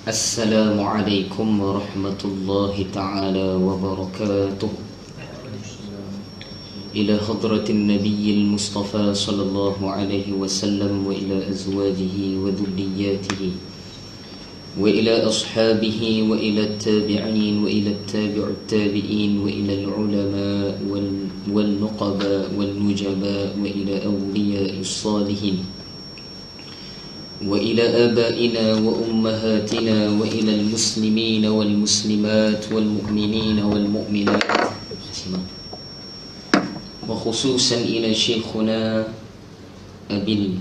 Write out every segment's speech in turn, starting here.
السلام عليكم ورحمة الله تعالى وبركاته. إلى حضرة النبي المصطفى صلى الله عليه وسلم وإلى أزواجه وذرياته وإلى أصحابه وإلى التابعين وإلى التابع التابعين وإلى العلماء والنقباء والنجباء وإلى أولياء الصالحين وإلى آبائنا وأمهاتنا وإلى المسلمين والمسلمات والمؤمنين والمؤمنات، وخصوصا إلى شيخنا أبي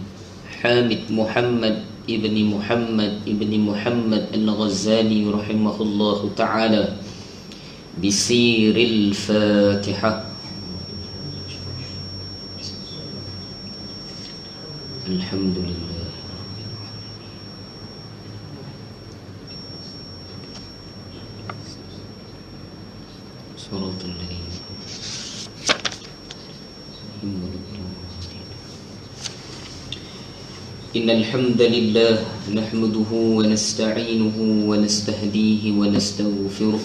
الحامد محمد ابن محمد الغزالي رحمه الله تعالى بسير الفاتحة. الحمد لله صراط الذين إن الحمد لله نحمده ونستعينه ونستهديه ونستغفره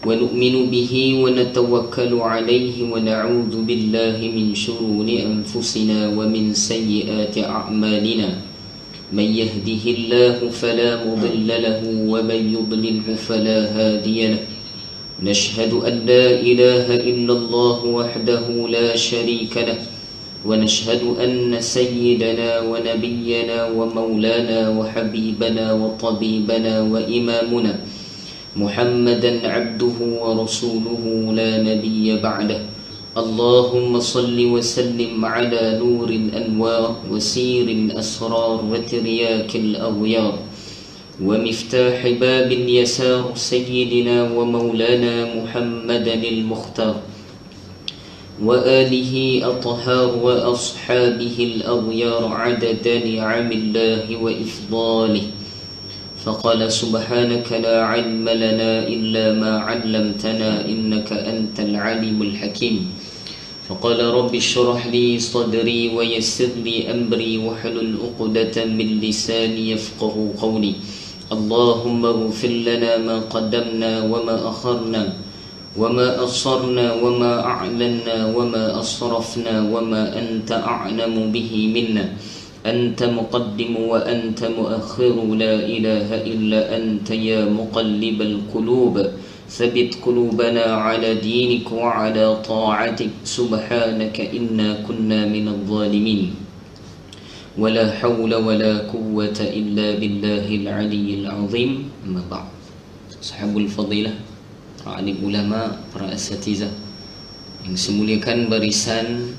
ونؤمن به ونتوكل عليه ونعوذ بالله من شرور أنفسنا ومن سيئات أعمالنا. من يهده الله فلا مضل له ومن يضلله فلا هادي له. نشهد أن لا إله إلا الله وحده لا شريك له، ونشهد أن سيدنا ونبينا ومولانا وحبيبنا وطبيبنا وإمامنا محمدا عبده ورسوله لا نبي بعده. اللهم صل وسلم على نور الأنوار وسير الأسرار وترياك الأغيار ومفتاح باب اليسار سيدنا ومولانا محمد المختار وآله أطهار وأصحابه الأغيار عدد نعم الله وإفضاله. فقال سبحانك لا علم لنا إلا ما علمتنا إنك أنت العليم الحكيم. فقال رب اشرح لي صدري ويسر لي أمري واحلل عقدة من لساني يفقه قولي. اللهم اغفر لنا ما قدمنا وما أخرنا وما أصرنا وما أعلنا وما أصرفنا وما أنت أعلم به منا. أنت مقدم وأنت مؤخر، لا إله إلا أنت يا مقلب القلوب ثبت قلوبنا على دينك وعلى طاعتك. سبحانك إنا كنا من الظالمين، ولا حول ولا قوة إلا بالله العلي العظيم. أما بعد، صحاب الفضيلة, alim ulama, para asatizah yang semuliakan barisan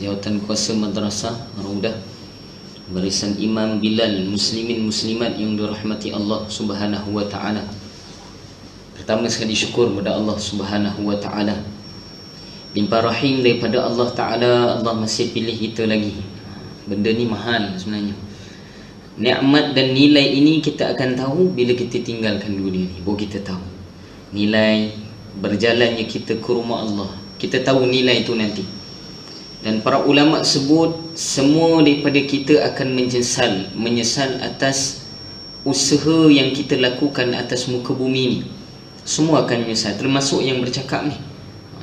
jawatan kuasa madrasah Raudah, barisan Imam Bilal, muslimin muslimat yang dirahmati Allah Subhanahu wa taala. Pertama sekali syukur kepada Allah Subhanahu wa taala. Limpah rahim daripada Allah taala, Allah masih pilih kita lagi. Benda ni mahal sebenarnya. Nikmat dan nilai ini kita akan tahu bila kita tinggalkan dunia ni. Baru kita tahu nilai berjalannya kita ke rumah Allah. Kita tahu nilai itu nanti. Dan para ulama sebut semua daripada kita akan menyesal atas usaha yang kita lakukan atas muka bumi ni. Semua akan menyesal, termasuk yang bercakap ni.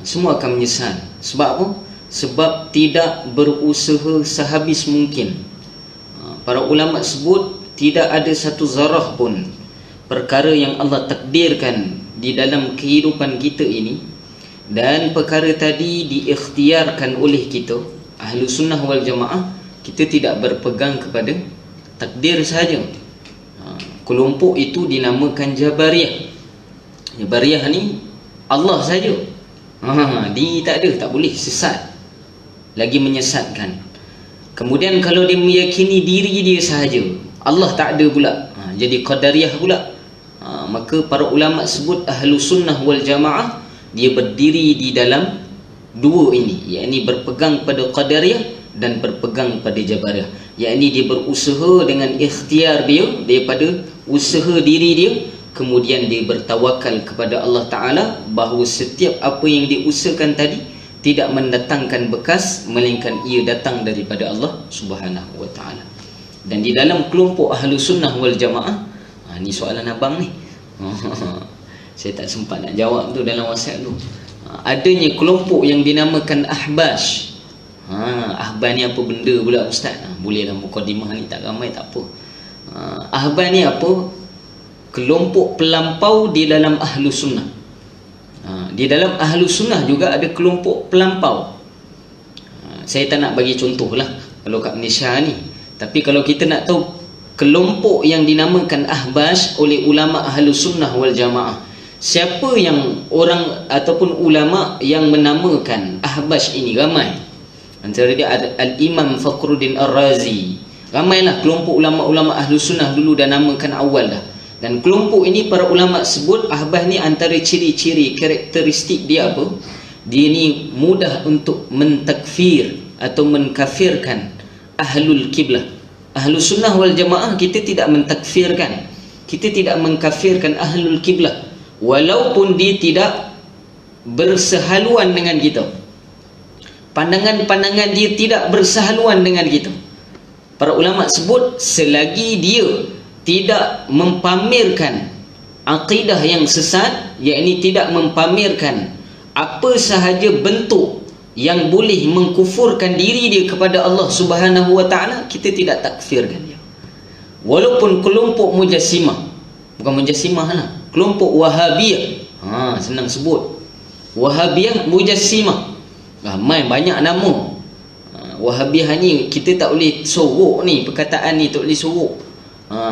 Semua akan menyesal. Sebab apa? Sebab tidak berusaha sehabis mungkin. Para ulama sebut tidak ada satu zarah pun perkara yang Allah takdirkan di dalam kehidupan kita ini, dan perkara tadi diikhtiarkan oleh kita ahlu sunnah wal jamaah. Kita tidak berpegang kepada takdir sahaja. Kelompok itu dinamakan Jabariyah. Jabariyah ni Allah saja. Dia tak ada, tak boleh, sesat, lagi menyesatkan. Kemudian kalau dia meyakini diri dia sahaja, Allah tak ada pula, jadi Qadariyah pula. Maka para ulama sebut ahlu sunnah wal jamaah dia berdiri di dalam dua ini, yakni berpegang pada Qadariyah dan berpegang pada Jabariyah. Yakni dia berusaha dengan ikhtiar dia daripada usaha diri dia, kemudian dia bertawakal kepada Allah Ta'ala bahawa setiap apa yang diusahakan tadi tidak mendatangkan bekas, melainkan ia datang daripada Allah Subhanahu wa Ta'ala. Dan di dalam kelompok ahlu sunnah wal jamaah, Ni soalan abang ni. Saya tak sempat nak jawab tu dalam WhatsApp tu. Adanya kelompok yang dinamakan Ahbash. Ahbas ni apa benda pula ustaz? Bolehlah mukadimah ni tak ramai tak apa. Ahbas ni apa? Kelompok pelampau di dalam ahlu sunnah. Di dalam ahlu sunnah juga ada kelompok pelampau. Saya tak nak bagi contoh lah kalau kat Malaysia ni. Tapi kalau kita nak tahu kelompok yang dinamakan Ahbash oleh ulama ahlu sunnah wal jamaah, siapa yang orang ataupun ulama yang menamakan Ahbash ini? Ramai. Antara dia Al-Imam Fakhruddin Ar-Razi. Ramailah kelompok ulama-ulama ahlu sunnah dulu dah namakan awal dah. Dan kelompok ini para ulama sebut Ahbash ni antara ciri-ciri karakteristik dia apa? Dia ni mudah untuk mentakfir atau mengkafirkan ahlul kiblah. Ahlu sunnah wal jamaah kita tidak mentakfirkan, kita tidak mengkafirkan ahlul kiblah, walaupun dia tidak bersehaluan dengan kita. Pandangan-pandangan dia tidak bersehaluan dengan kita. Para ulama sebut selagi dia tidak mempamerkan akidah yang sesat, yakni tidak mempamerkan apa sahaja bentuk yang boleh mengkufurkan diri dia kepada Allah Subhanahu wa taala, kita tidak takfirkan dia. Walaupun kelompok Mujassimah, bukan Mujassimah lah, kelompok Wahabiyah, senang sebut, Wahabiyah, Mujassimah, ramai banyak nama. Wahabiyah ni kita tak boleh sorok ni, perkataan ni tak boleh sorok.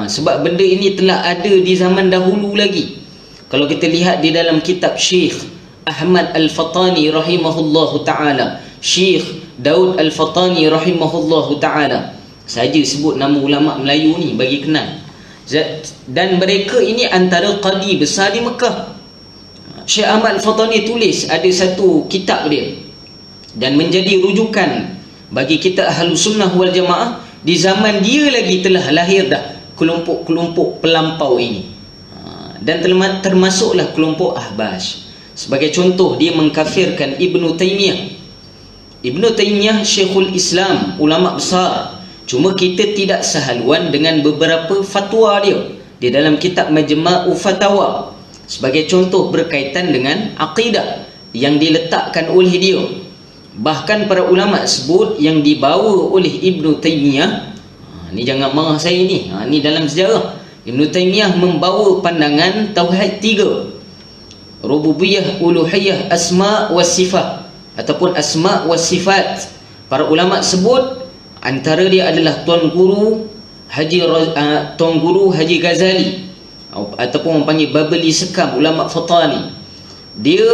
Sebab benda ini telah ada di zaman dahulu lagi. Kalau kita lihat di dalam kitab Syekh Ahmad Al-Fatani rahimahullahu ta'ala, Syekh Daud Al-Fatani rahimahullahu ta'ala, saja sebut nama ulama Melayu ni bagi kenal. Dan mereka ini antara qadi besar di Mekah. Syekh Ahmad Al-Fatani tulis ada satu kitab dia dan menjadi rujukan bagi kita ahlu sunnah wal jamaah. Di zaman dia lagi telah lahir dah kelompok-kelompok pelampau ini, dan termasuklah kelompok Ahbash. Sebagai contoh, dia mengkafirkan Ibnu Taymiyah. Ibnu Taymiyah Syekhul Islam, ulama besar. Cuma kita tidak sehaluan dengan beberapa fatwa dia di dalam kitab Majma'u Fatawa. Sebagai contoh berkaitan dengan akidah yang diletakkan oleh dia. Bahkan para ulama sebut yang dibawa oleh Ibnu Taymiyah, ni jangan marah saya ni, ni dalam sejarah. Ibnu Taymiyah membawa pandangan tauhid tiga: rububiyah, uluhiyah, asma' wa sifat, ataupun asma' wa sifat. Para ulama sebut antara dia adalah Tuan Guru Haji Ghazali, ataupun memanggil Babli Sekam, ulama Fatani. Dia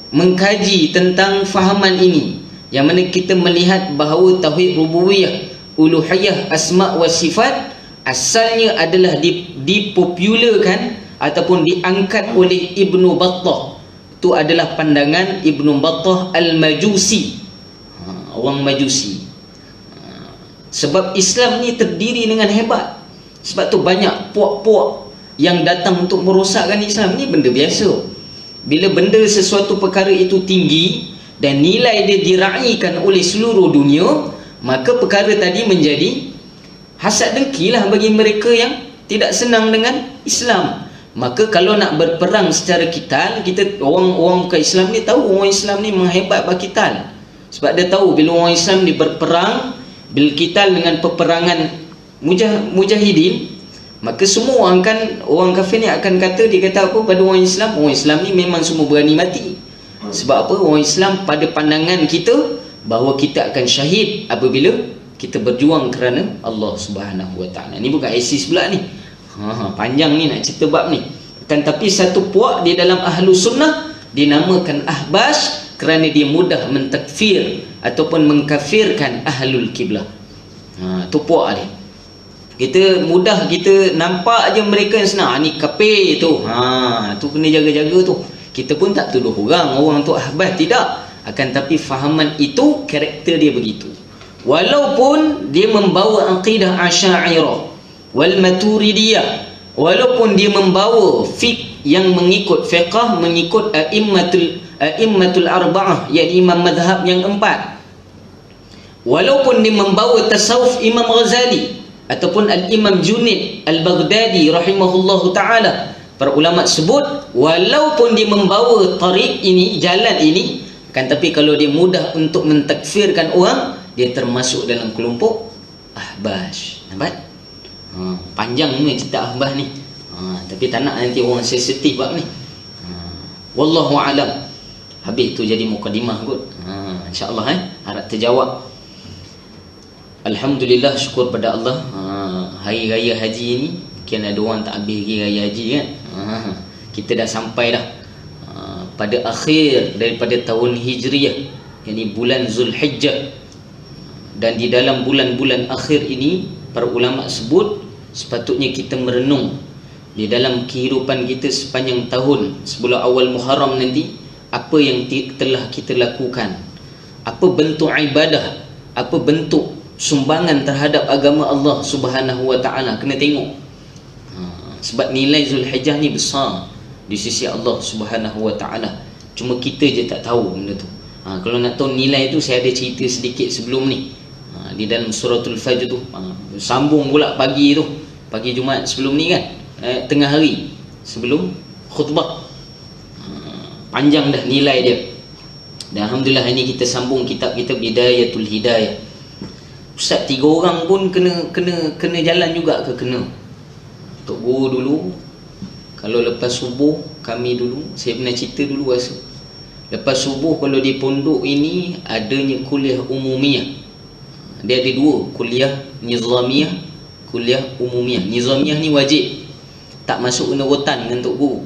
mengkaji tentang fahaman ini, yang mana kita melihat bahawa tauhid rububiyah, uluhiyah, asma' wa sifat asalnya adalah dipopularkan ataupun diangkat oleh Ibnu Battah. Itu adalah pandangan Ibnu Battah Al-Majusi, orang Majusi. Sebab Islam ni terdiri dengan hebat. Sebab tu banyak puak-puak yang datang untuk merosakkan Islam. Ni benda biasa. Bila benda sesuatu perkara itu tinggi dan nilai dia diraikan oleh seluruh dunia, maka perkara tadi menjadi hasad dengkilah bagi mereka yang tidak senang dengan Islam. Maka kalau nak berperang secara kital, kita orang bukan Islam ni tahu orang Islam ni menghebat berkital. Sebab dia tahu bila orang Islam ni berperang bil kital dengan peperangan mujahidin, maka semua orang kafir ni akan kata, dia kata apa pada orang Islam ni memang semua berani mati. Sebab apa? Orang Islam pada pandangan kita bahawa kita akan syahid apabila kita berjuang kerana Allah Subhanahu wa taala. Ni bukan ISIS pula ni. Panjang ni nak cerita bab ni. Tapi satu puak di dalam ahlu sunnah dinamakan Ahbash kerana dia mudah mentakfir ataupun mengkafirkan ahlul kiblah. Tu puak dia. Kita mudah kita nampak aja mereka yang senang, ni kafir tu. Tu kena jaga-jaga tu. Kita pun tak tuduh orang tu Ahbash, tidak. Akan tapi fahaman itu, karakter dia begitu. Walaupun dia membawa akidah Asy'ariyah wal Maturidiyah, walaupun dia membawa fiqh yang mengikut fiqh, mengikut a'immatul arba'ah, yakni imam madhab yang empat, walaupun dia membawa tasawuf Imam Ghazali, ataupun Al-Imam Junaid Al-Baghdadi rahimahullahu ta'ala, para ulama sebut walaupun dia membawa tariq ini, jalan ini, kan, tapi kalau dia mudah untuk mentakfirkan orang, dia termasuk dalam kelompok ahbas. Nampak? Panjang ni cerita ahbas ni. Tapi tak nak nanti orang sensitif bab ni. Wallahu alam. Habis tu jadi mukadimah kot. InsyaAllah harap terjawab. Alhamdulillah, syukur pada Allah. Hari raya haji ni, mungkin ada orang tak habis hari raya haji kan. Kita dah sampai dah pada akhir daripada tahun Hijriah, yakni bulan Zulhijjah. Dan di dalam bulan-bulan akhir ini, para ulama sebut sepatutnya kita merenung di dalam kehidupan kita sepanjang tahun sebelum awal Muharram nanti, apa yang telah kita lakukan, apa bentuk ibadah, apa bentuk sumbangan terhadap agama Allah Subhanahu wa ta'ala. Kena tengok. Sebab nilai Zulhijjah ni besar di sisi Allah Subhanahu wa ta'ala. Cuma kita je tak tahu benda tu. Kalau nak tahu nilai tu, saya ada cerita sedikit sebelum ni. Di dalam suratul Fajr tu, sambung pula pagi tu, pagi Jumaat sebelum ni kan, tengah hari sebelum khutbah. Panjang dah nilai dia. Dan Alhamdulillah ini kita sambung kitab kita Bidayatul Hidayah. Ustaz 3 orang pun kena jalan juga ke? Kena. Tok Guru dulu, kalau lepas subuh, kami dulu, saya pernah cerita dulu rasa, lepas subuh kalau di pondok ini adanya kuliah umumiyah. Dia ada 2, kuliah nizamiyah, kuliah umumiyah. Nizamiyah ni wajib, tak masuk kena rotan dengan Tok Guru.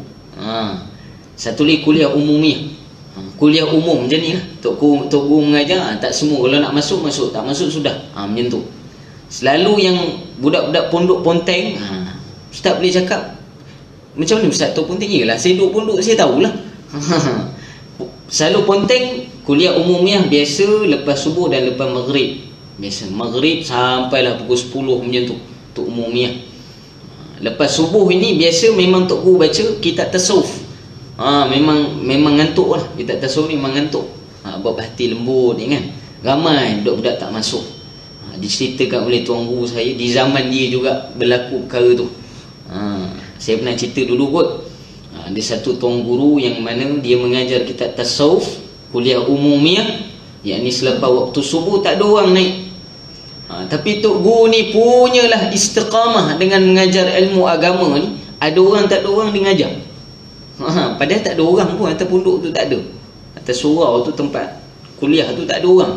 Satu lagi kuliah umumiyah, kuliah umum macam ni lah. Tok Guru mengajar, tak semua, kalau nak masuk, masuk, tak masuk sudah. Macam tu. Selalu yang budak-budak pondok ponteng, Ustaz boleh cakap macam ni Ustaz Tok Ponteng? Yelah, saya duduk pondok, saya tahulah. Selalu ponteng kuliah umumiyah biasa lepas subuh dan lepas maghrib. Biasa maghrib sampailah pukul 10 macam tu, Tok umumiyah. Lepas subuh ini biasa memang Tok Guru baca kitab tasawuf. Memang ngantuk lah. Kitab tasawuf ni memang ngantuk. Bab hati lembut ni kan. Ramai budak-budak tak masuk. Diceritakan oleh Tuan Guru saya, di zaman dia juga berlaku perkara tu. Saya pernah cerita dulu kot. Ada satu Tuan Guru yang mana dia mengajar kitab tasawuf, kuliah umumiyah, yakni selepas waktu subuh tak ada orang naik. Tapi Tok Guru ni punyalah istiqamah dengan mengajar ilmu agama ni. Ada orang tak ada orang dia ngajar. Padahal tak ada orang pun, atas pondok tu tak ada. Atas surau tu, tempat kuliah tu tak ada orang.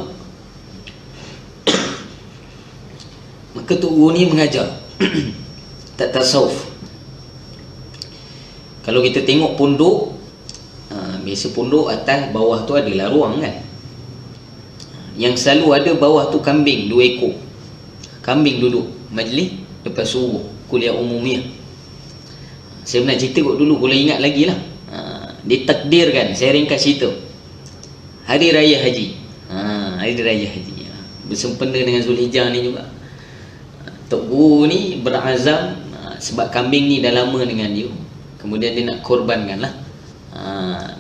Maka Tok Guru ni mengajar tak tasawuf. Kalau kita tengok pondok, biasa pondok atas bawah tu adalah ruang kan. Yang selalu ada bawah tu kambing 2 ekor. Kambing duduk majlis lepas subuh kuliah umumiyah. Saya pernah cerita kot dulu, kalau ingat lagi lah. Ditakdirkan, saya ringkas cerita, Hari Raya Haji. Hari Raya Haji bersempena dengan Zulhijjah ni juga. Tok Guru ni berazam, sebab kambing ni dah lama dengan dia, kemudian dia nak korbankan lah.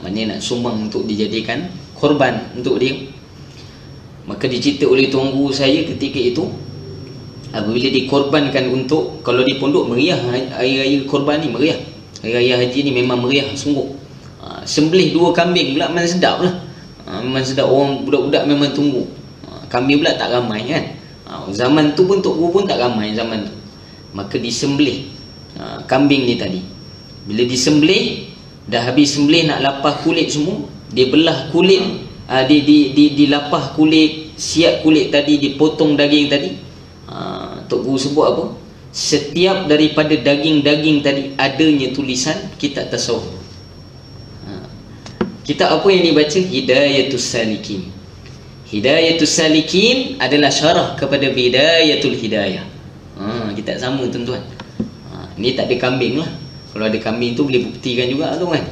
Maknanya nak sumbang untuk dijadikan korban untuk dia. Maka dicerita oleh Tuan Guru saya ketika itu, apabila dikorbankan untuk, kalau di pondok meriah, hari raya korban ni meriah, hari raya haji ni memang meriah sungguh. Sembelih 2 kambing pula memang sedap lah. Memang sedap, orang budak-budak memang tunggu. Kambing pula tak ramai kan. Zaman tu pun Tok Guru pun tak ramai zaman tu. Maka disembelih kambing ni tadi. Bila disembelih, dah habis sembelih nak lapah kulit semua, dia belah kulit, dilapah kulit, siap kulit tadi, dipotong daging tadi. Tok Guru sebut apa? Setiap daripada daging-daging tadi adanya tulisan kitab tasawuf. Kitab apa yang dibaca? Hidayatus Salikin. Hidayatus Salikin adalah syarah kepada Bidayatul Hidayah. Kitab sama tuan-tuan. Ni tak ada kambing lah. Kalau ada kambing tu boleh buktikan juga tu kan.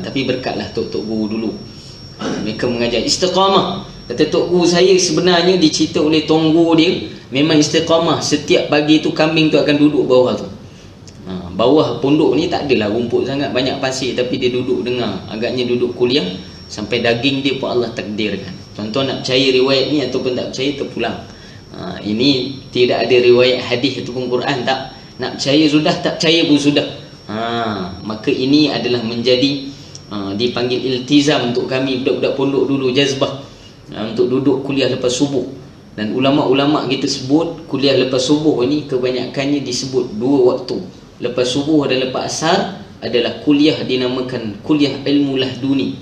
Tapi berkatlah Tok Guru dulu. Mereka mengajar istiqamah. Kata Tok Guru saya sebenarnya dicerita oleh Tuan Guru dia, memang istiqamah. Setiap pagi tu kambing tu akan duduk bawah tu. Bawah pondok ni tak adalah rumput sangat, banyak pasir, tapi dia duduk dengar. Agaknya duduk kuliah sampai daging dia pun Allah takdirkan. Tuan-tuan nak percaya riwayat ni ataupun tak percaya, terpulang Ini tidak ada riwayat hadis ataupun Quran, tak. Nak percaya sudah, tak percaya pun sudah. Maka ini adalah menjadi dipanggil iltizam untuk kami budak-budak pondok dulu, jazbah, untuk duduk kuliah lepas subuh. Dan ulama-ulama kita sebut kuliah lepas subuh ini kebanyakannya disebut 2 waktu. Lepas subuh dan lepas asar adalah kuliah dinamakan kuliah ilmu lahduni.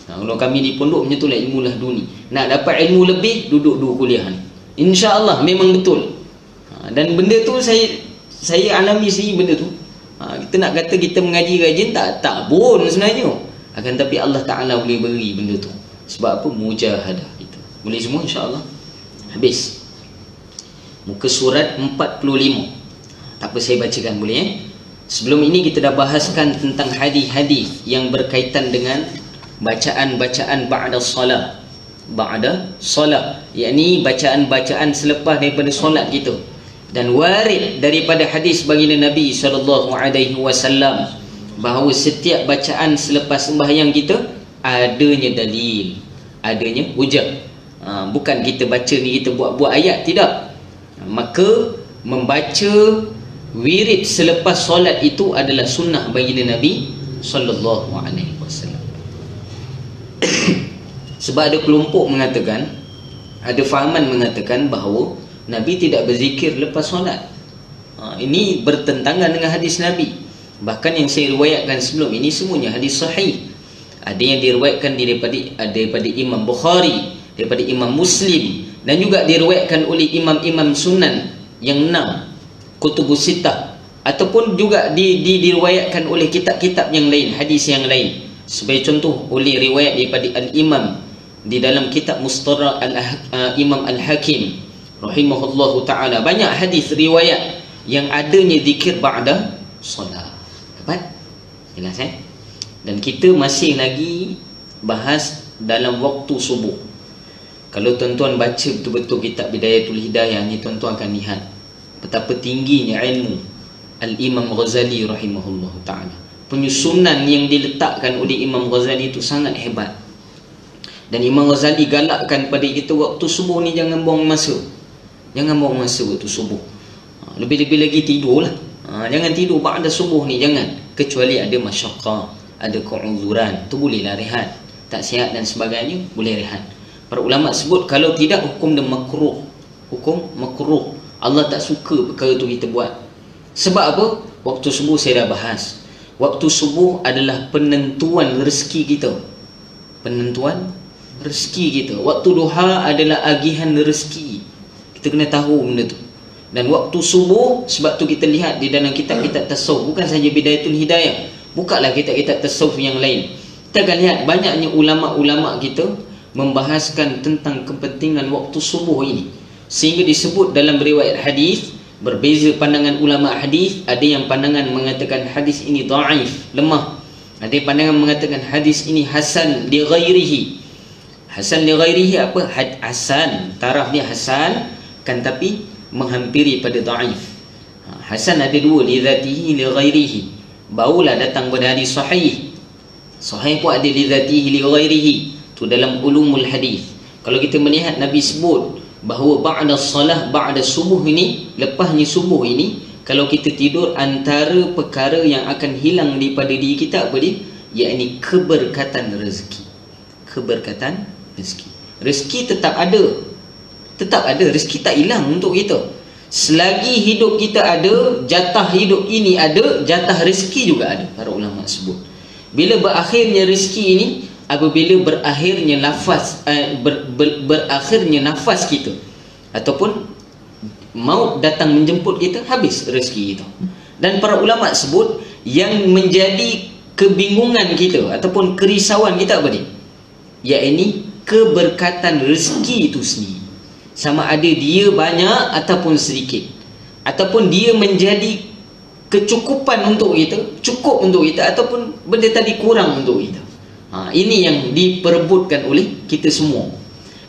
Kalau kami di pondok macam itulah, ilmu lahduni. Nak dapat ilmu lebih, duduk 2 kuliah ni. InsyaAllah memang betul. Dan benda tu saya alami sendiri benda tu. Kita nak kata kita mengaji rajin, tak pun sebenarnya. Akan tapi Allah Ta'ala boleh beri benda tu. Sebab apa? Mujahadah kita. Boleh semua insyaAllah. Habis. Muka surat 45. Tak apa, saya bacakan boleh Sebelum ini kita dah bahaskan tentang hadis-hadis yang berkaitan dengan bacaan-bacaan ba'da salat. Ba'da salat, yakni bacaan-bacaan selepas daripada solat kita. Dan warid daripada hadis baginda Nabi SAW bahawa setiap bacaan selepas sembahyang kita adanya dalil, adanya hujah. Bukan kita baca ni kita buat-buat ayat, tidak. Maka membaca wirid selepas solat itu adalah sunnah baginda Nabi SAW. Sebab ada kelompok mengatakan, ada fahaman mengatakan bahawa Nabi tidak berzikir lepas solat. Ini bertentangan dengan hadis Nabi. Bahkan yang saya riwayatkan sebelum ini semuanya hadis sahih. Ada yang diriwayatkan daripada Imam Bukhari, daripada Imam Muslim, dan juga diriwayatkan oleh imam-imam sunan yang 6, kutubus sittah, ataupun juga diriwayatkan oleh kitab-kitab yang lain, hadis yang lain. Sebagai contoh, oleh riwayat daripada Al-Imam di dalam kitab Mustarah Imam Al-Hakim rahimahullahu ta'ala. Banyak hadis riwayat yang adanya zikir ba'da solat. Dapat? Jelas Dan kita masih lagi bahas dalam waktu subuh. Kalau tuan-tuan baca betul-betul kitab Bidayatul Hidayah ni, tuan-tuan akan lihat betapa tingginya ilmu Al-Imam Ghazali rahimahullahu ta'ala. Penyusunan yang diletakkan oleh Imam Ghazali itu sangat hebat. Dan Imam Ghazali galakkan pada kita waktu subuh ni jangan buang masa. Jangan buang masa waktu subuh. Lebih-lebih lagi tidurlah. Jangan tidur ba'da subuh ni, jangan. Kecuali ada masyaqqah, ada keuzuran, tu bolehlah rehat. Tak sihat dan sebagainya, boleh rehat. Para ulama sebut kalau tidak hukum dia makruh. Hukum makruh. Allah tak suka perkara tu kita buat. Sebab apa? Waktu subuh saya dah bahas. Waktu subuh adalah penentuan rezeki kita. Penentuan rezeki kita. Waktu duha adalah agihan rezeki. Kita kena tahu benda tu. Dan waktu subuh, sebab tu kita lihat di dalam kitab-kitab tasawuf, bukan saja Bidayatul Hidayah, bukalah kitab-kitab tasawuf yang lain. Kita akan lihat banyaknya ulama-ulama kita membahaskan tentang kepentingan waktu subuh ini. Sehingga disebut dalam riwayat hadis, berbeza pandangan ulama hadis. Ada yang pandangan mengatakan hadis ini dhaif, lemah. Ada yang pandangan mengatakan hadis ini hasan li ghairihi. Hasan li ghairihi apa? Hasan, taraf dia hasan, kan tapi menghampiri pada dhaif. Hasan ada dua, li dzatihi li ghairihi. Barulah datang pada hadis sahih. Sahih pun ada li dzatihi li ghairihi. Tu dalam ulumul hadis. Kalau kita melihat Nabi sebut bahawa ba'da salah, ba'da subuh ini, lepasnya subuh ini, kalau kita tidur, antara perkara yang akan hilang daripada diri kita apa dia? Iaitu keberkatan rezeki. Keberkatan rezeki. Rezeki tetap ada. Tetap ada. Rezeki tak hilang untuk kita. Selagi hidup kita ada, jatah hidup ini ada, jatah rezeki juga ada. Para ulama sebut. Bila berakhirnya rezeki ini, apabila berakhirnya berakhirnya nafas kita, ataupun maut datang menjemput kita, habis rezeki kita. Dan para ulama sebut yang menjadi kebingungan kita ataupun kerisauan kita apa dia? Iaitu keberkatan rezeki itu sendiri. Sama ada dia banyak ataupun sedikit, ataupun dia menjadi kecukupan untuk kita, cukup untuk kita, ataupun benda tadi kurang untuk kita. Ini yang diperebutkan oleh kita semua.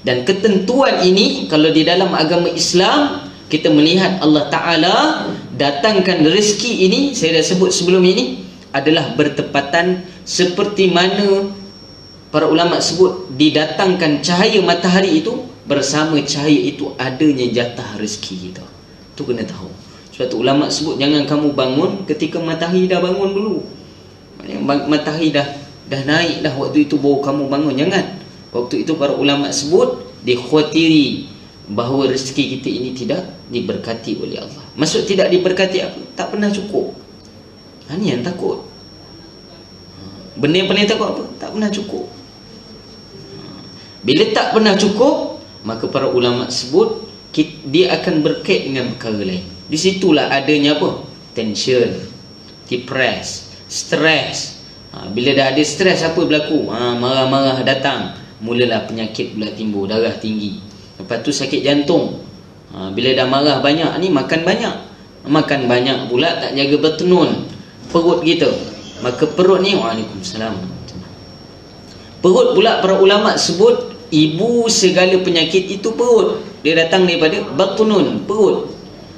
Dan ketentuan ini kalau di dalam agama Islam, kita melihat Allah Ta'ala datangkan rezeki ini, saya dah sebut sebelum ini, adalah bertepatan seperti mana para ulama sebut didatangkan cahaya matahari itu, bersama cahaya itu adanya jatah rezeki kita. Tu kena tahu. Sebab tu ulama sebut jangan kamu bangun ketika matahari dah bangun dulu. Matahari dah naik dah, waktu itu baru kamu bangun. Jangan. Waktu itu para ulama sebut dikhawatiri bahawa rezeki kita ini tidak diberkati oleh Allah. Maksud tidak diberkati apa? Tak pernah cukup. Ini yang takut. Benda yang paling takut apa? Tak pernah cukup. Bila tak pernah cukup, maka para ulama sebut dia akan berkait dengan perkara lain. Di situlah adanya apa? Tension, depress, stres. Bila dah ada stres, apa berlaku? Marah-marah datang, mulalah penyakit pula timbul, darah tinggi. Lepas tu sakit jantung. Bila dah marah banyak ni, makan banyak pula tak jaga bertenun perut kita. Maka perut ni, waalaikumsalam, perut pula para ulama sebut ibu segala penyakit itu perut. Dia datang daripada batnun, perut.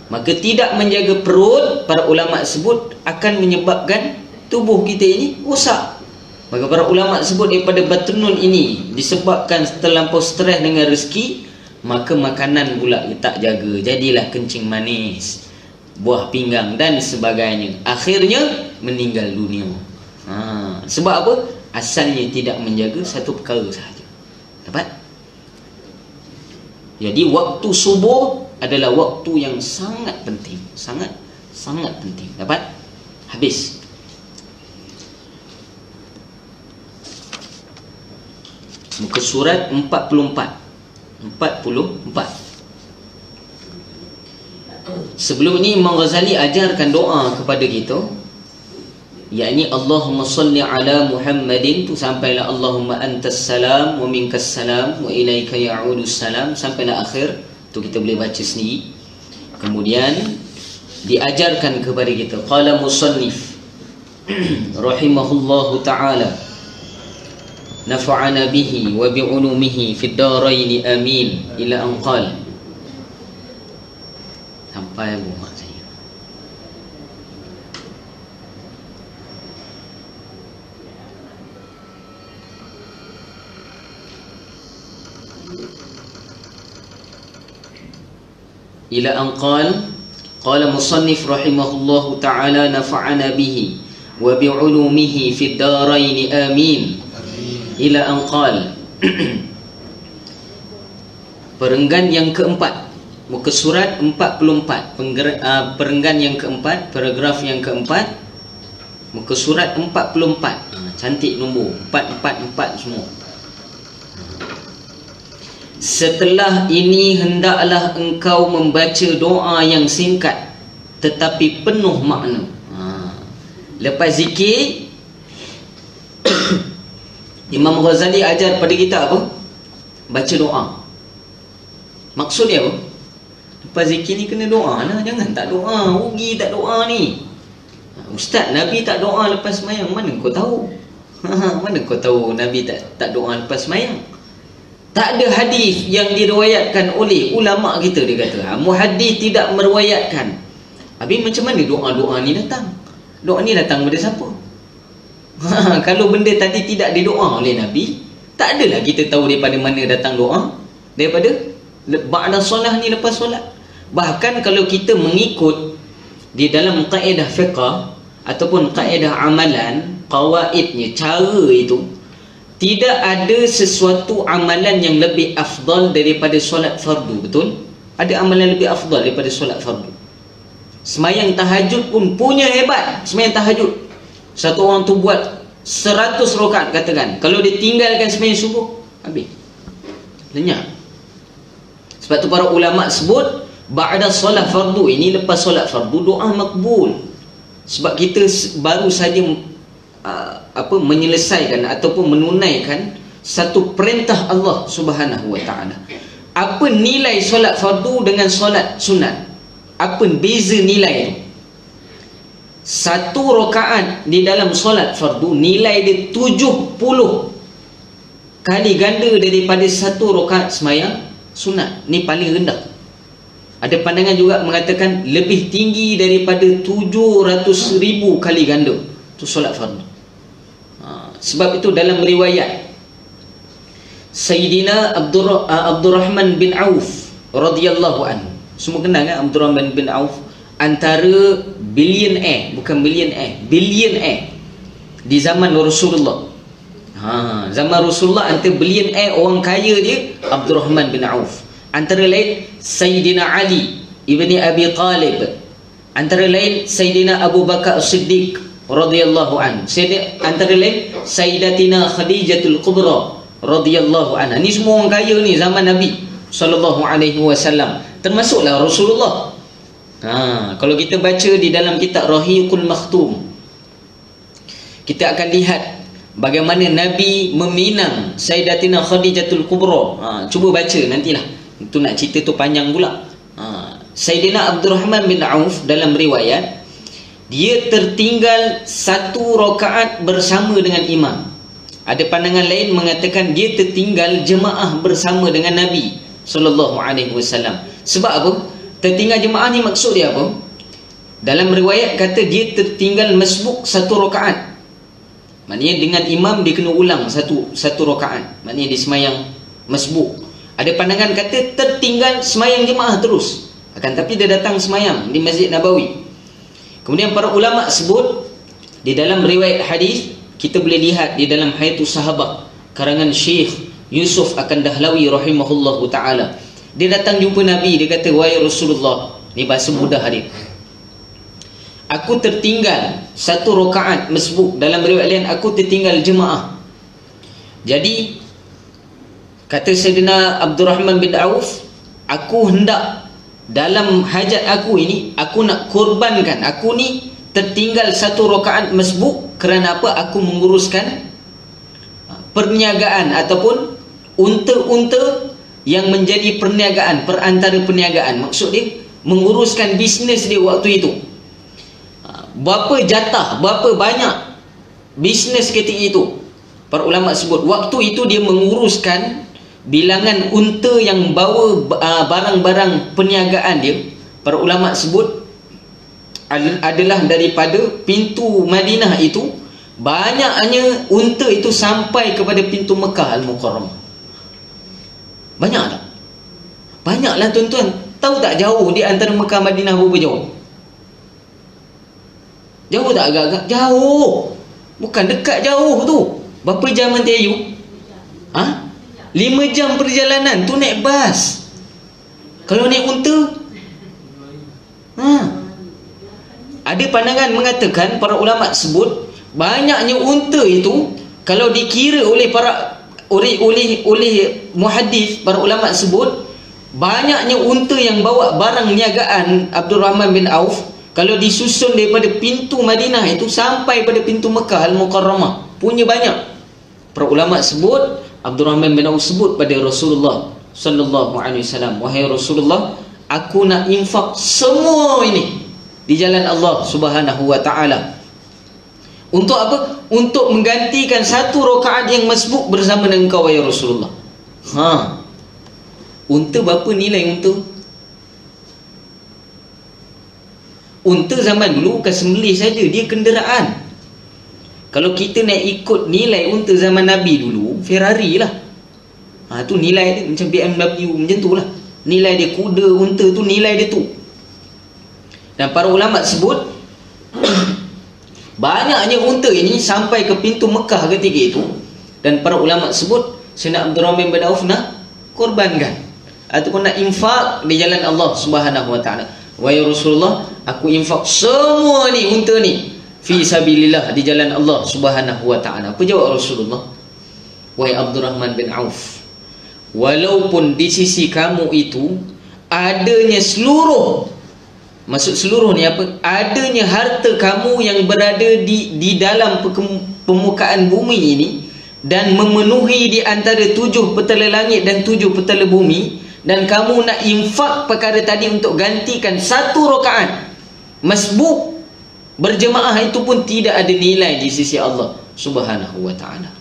Maka tidak menjaga perut, para ulama sebut akan menyebabkan tubuh kita ini rosak. Maka para ulama sebut daripada batnun ini disebabkan terlampau stres dengan rezeki, maka makanan pula tak jaga, jadilah kencing manis, buah pinggang dan sebagainya. Akhirnya meninggal dunia. Sebab apa? Asalnya tidak menjaga satu perkara sahaja. Dapat? Jadi waktu subuh adalah waktu yang sangat penting. Sangat penting. Dapat? Habis. Muka surat 44. Sebelum ini Imam Ghazali ajarkan doa kepada kita, yakni Allahumma salli ala Muhammadin, tu sampailah Allahumma antas salam wa minkas salam wa ilaika ya'udus salam, sampailah akhir. Tu kita boleh baca sendiri. Kemudian diajarkan kepada kita, qala musannif rahimahullahu ta'ala, nafa'ana bihi wa bi'ulumihi fid daraini amin, ila an qala, sampai buat saya. Ila an qala musannif rahimahullahu ta'ala, nafa'ana bihi wa bi'ulumihi fid daraini amin, ila an qala. Perenggan yang keempat, muka surat 44, perenggan yang keempat, paragraf yang keempat, muka surat 44. Cantik nombor 444 semua. Setelah ini hendaklah engkau membaca doa yang singkat tetapi penuh makna. Lepas zikir Imam Ghazali ajar pada kita apa? Baca doa. Maksud dia apa? Lepas zikir ni kena doa lah. Jangan tak doa, rugi tak doa ni. Ustaz, Nabi tak doa lepas semayang. Mana kau tahu? Mana kau tahu Nabi tak doa lepas semayang? Tak ada hadis yang diriwayatkan oleh ulama kita, dia kata. Muhaddis tidak meriwayatkan. Habis macam mana doa-doa ni datang? Doa ni datang daripada siapa? Kalau benda tadi tidak didoa oleh Nabi, tak adalah kita tahu daripada mana datang doa. Daripada ba'da solat ni, lepas solat. Bahkan kalau kita mengikut di dalam kaedah fiqh ataupun kaedah amalan, qawaidnya, cara itu, tidak ada sesuatu amalan yang lebih afdal daripada solat fardu. Betul? Ada amalan lebih afdal daripada solat fardu. Semayang tahajud pun punya hebat. Semayang tahajud, satu orang tu buat 100 rakaat katakan. Kalau dia tinggalkan semayang subuh, habis, lenyap. Sebab tu para ulama sebut ba'da solat fardu, ini lepas solat fardu doa makbul. Sebab kita baru saja menyelesaikan ataupun menunaikan satu perintah Allah Subhanahu wa ta'ala. Apa nilai solat fardu dengan solat sunat? Apa beza nilai itu? Satu rakaat di dalam solat fardu nilai dia 70 kali ganda daripada satu rakaat semayang sunat. Ni paling rendah. Ada pandangan juga mengatakan lebih tinggi daripada 700,000 kali ganda. Itu solat fardu. Sebab itu dalam riwayat Sayyidina Abdurrahman bin Auf radhiyallahu anhu. Semua kenal kan Abdurrahman bin Auf? Antara billionaire, bukan millionaire, billionaire di zaman Rasulullah. Zaman Rasulullah antara billionaire orang kaya dia Abdurrahman bin Auf. Antara lain Sayyidina Ali ibni Abi Talib. Antara lain Sayyidina Abu Bakar As-Siddiq radhiyallahu anhu. Antara lain Sayyidatina Khadijatul Kubra radhiyallahu anha. Ni semua orang kaya ni zaman Nabi sallallahu alaihi wasallam. Termasuklah Rasulullah. Kalau kita baca di dalam kitab Rahiqul Makhtum, kita akan lihat bagaimana Nabi meminang Sayyidatina Khadijatul Kubra. Cuba baca nantilah. Itu nak cerita tu panjang pula. Sayyidina Abdurrahman bin Auf dalam riwayat, dia tertinggal 1 rakaat bersama dengan imam. Ada pandangan lain mengatakan dia tertinggal jemaah bersama dengan Nabi sallallahu alaihi wasallam. Sebab apa? Tertinggal jemaah ni maksud dia apa? Dalam riwayat kata dia tertinggal masbuk 1 rakaat. Maknanya dengan imam dia kena ulang satu rakaat. Maknanya dia semayang masbuk. Ada pandangan kata tertinggal semayang jemaah terus. Akan tapi dia datang semayang di Masjid Nabawi. Kemudian para ulama sebut di dalam riwayat hadis, kita boleh lihat di dalam Hayatus Sahabah karangan Syekh Yusuf Akan-Dahlawi rahimahullahu ta'ala. Dia datang jumpa Nabi, dia kata, wahai Rasulullah, ni bahasa mudah dia, aku tertinggal 1 rakaat masbuk. Dalam riwayat lain aku tertinggal jemaah. Jadi kata Sayyidina Abdurrahman bin Auf, aku hendak dalam hajat aku ini, aku nak korbankan, aku ni tertinggal 1 rakaat masbuk kerana apa? Aku menguruskan perniagaan ataupun unta-unta yang menjadi perniagaan, perantara perniagaan. Maksud dia menguruskan bisnes dia waktu itu. Berapa jatah, berapa banyak bisnes ketika itu. Para ulama sebut waktu itu dia menguruskan bilangan unta yang bawa barang-barang perniagaan dia. Para ulama sebut adalah daripada pintu Madinah itu, banyaknya unta itu sampai kepada pintu Mekah Al-Mukarramah. Banyak tak? Banyaklah tuan-tuan. Tahu tak jauh di antara Mekah Madinah berapa jauh? Jauh tak agak-agak? Jauh. Bukan dekat, jauh tu. Berapa jam nanti Ayu? 5 jam perjalanan tu naik bas. Kalau naik unta, ada pandangan mengatakan, para ulama sebut, banyaknya unta itu kalau dikira oleh para oleh muhaddis, para ulama sebut banyaknya unta yang bawa barang niagaan Abdurrahman bin Auf, kalau disusun daripada pintu Madinah itu sampai pada pintu Mekah Al-Mukarramah, punya banyak. Para ulama sebut, Abdurrahman bin Auf sebut pada Rasulullah sallallahu alaihi wasallam, wahai Rasulullah, aku nak infak semua ini di jalan Allah Subhanahu wa taala. Untuk apa? Untuk menggantikan 1 rakaat yang masbuk bersama dengan kau, wahai Rasulullah. Unta berapa nilai unta? Unta zaman dulu bukan sembelih saja, dia kenderaan. Kalau kita nak ikut nilai unta zaman Nabi dulu, Ferrari lah. Tu nilai dia macam BMW, macam tu lah. Nilai dia kuda, unta tu nilai dia tu. Dan para ulama sebut banyaknya unta ini sampai ke pintu Mekah ketika itu. Dan para ulama sebut Sayyidina Abdurrahman bin Auf nak korbankan ataupun nak infak di jalan Allah Subhanahu wa taala. Wahai Rasulullah, aku infak semua ni unta ni fi sabilillah, di jalan Allah Subhanahu wa taala. Apa jawab Rasulullah? Wahai Abdurrahman bin Auf, walaupun di sisi kamu itu adanya seluruh, maksud seluruh ni apa? Adanya harta kamu yang berada di dalam permukaan bumi ini dan memenuhi di antara 7 petala langit dan 7 petala bumi, dan kamu nak infak perkara tadi untuk gantikan 1 rakaat masbuk berjemaah, itu pun tidak ada nilai di sisi Allah Subhanahu wa taala.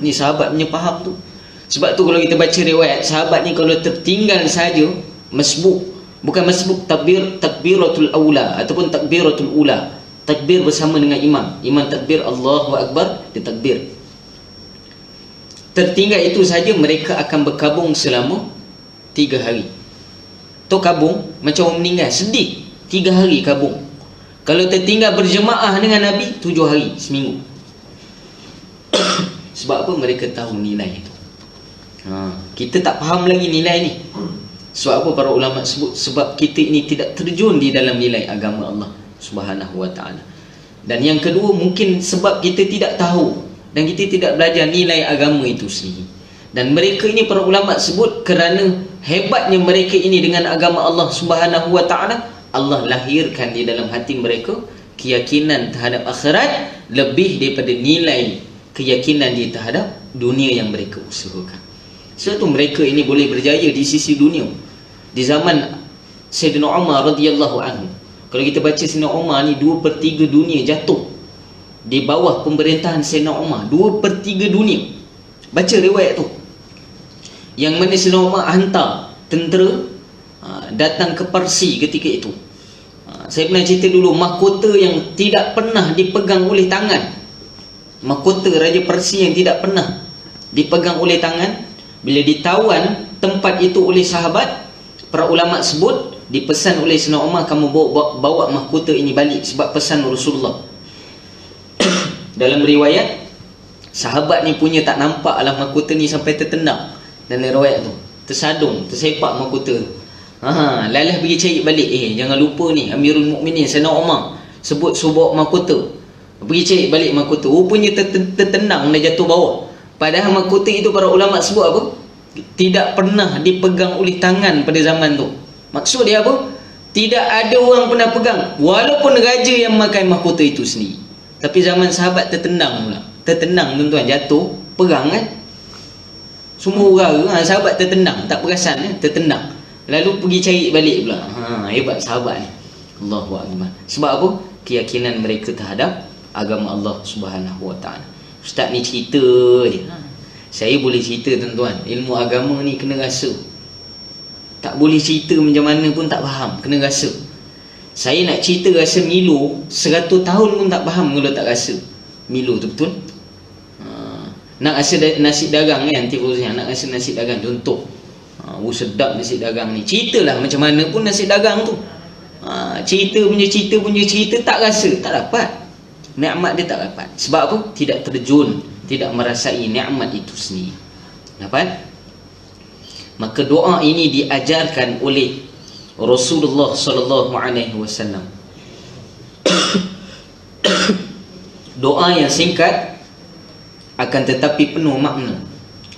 Ni sahabat punya faham tu. Sebab tu kalau kita baca riwayat, sahabat ni kalau tertinggal saja masbuk, bukan masbuk, takbiratul aula ataupun takbiratul ula, takbir bersama dengan imam. Imam takbir Allahu akbar, dia takbir. tertinggal itu saja mereka akan berkabung selama 3 hari. Tu kabung macam orang meninggal, sedih. 3 hari kabung. Kalau tertinggal berjemaah dengan Nabi 7 hari, seminggu. Sebab apa? Mereka tahu nilai itu. Kita tak faham lagi nilai ni. Sebab apa para ulama sebut? Sebab kita ini tidak terjun di dalam nilai agama Allah Subhanahu wa ta'ala. Dan yang kedua, mungkin sebab kita tidak tahu dan kita tidak belajar nilai agama itu sendiri. Dan mereka ini para ulama sebut kerana hebatnya mereka ini dengan agama Allah Subhanahu wa ta'ala, Allah lahirkan di dalam hati mereka keyakinan terhadap akhirat lebih daripada nilai keyakinan di terhadap dunia yang mereka usahakan. Sebab tu mereka ini boleh berjaya di sisi dunia. Di zaman Sayyidina Umar radhiyallahu anhu, kalau kita baca Sayyidina Umar ni 2/3 dunia jatuh di bawah pemerintahan Sayyidina Umar. 2/3 dunia. Baca riwayat tu. Yang mana Sayyidina Umar hantar tentera datang ke Parsi ketika itu. Saya pernah cerita dulu, mahkota yang tidak pernah dipegang oleh tangan, mahkota Raja Parsi yang tidak pernah dipegang oleh tangan, bila ditawan tempat itu oleh sahabat, para ulama sebut dipesan oleh Sayyidina Umar, kamu bawa mahkota ini balik sebab pesan Rasulullah. Dalam riwayat, sahabat ni punya tak nampak lah mahkota ni sampai tertendang. Dalam riwayat tu tersadung, tersepak mahkota tu. Lalah pergi cari balik. Jangan lupa ni Amirul Mukminin Sayyidina Umar sebut suruh bawa mahkota. Pergi cari balik mahkota. Rupanya tertendang dah jatuh bawah. Padahal mahkota itu para ulama sebut apa? Tidak pernah dipegang oleh tangan pada zaman tu. Maksud dia apa? Tidak ada orang pernah pegang, walaupun raja yang makan mahkota itu sendiri. Tapi zaman sahabat tertendang pula. Tertendang tuan-tuan, jatuh, pegang kan? Semua orang sahabat tertendang, tak perasan kan? Tertendang. Lalu pergi cari balik pula. Hebat sahabat ni. Allahu akbar. Sebab apa? Keyakinan mereka terhadap agama Allah Subhanahu wa ta'ala. Ustaz ni cerita je. Saya boleh cerita tuan-tuan. Ilmu agama ni kena rasa. Tak boleh cerita macam mana pun tak faham. Kena rasa. Saya nak cerita rasa Milo 100 tahun pun tak faham kalau tak rasa Milo tu, betul? Nak rasa nasi dagang ni nanti khususnya. Nak rasa nasi dagang contoh. Sedap nasi dagang ni. Ceritalah macam mana pun nasi dagang tu. Cerita punya cerita tak rasa, tak dapat. Nikmat dia tak dapat. Sebab apa? Tidak terjun, tidak merasai nikmat itu sendiri. Dapat? Maka doa ini diajarkan oleh Rasulullah sallallahu alaihi wasallam. Doa yang singkat akan tetapi penuh makna.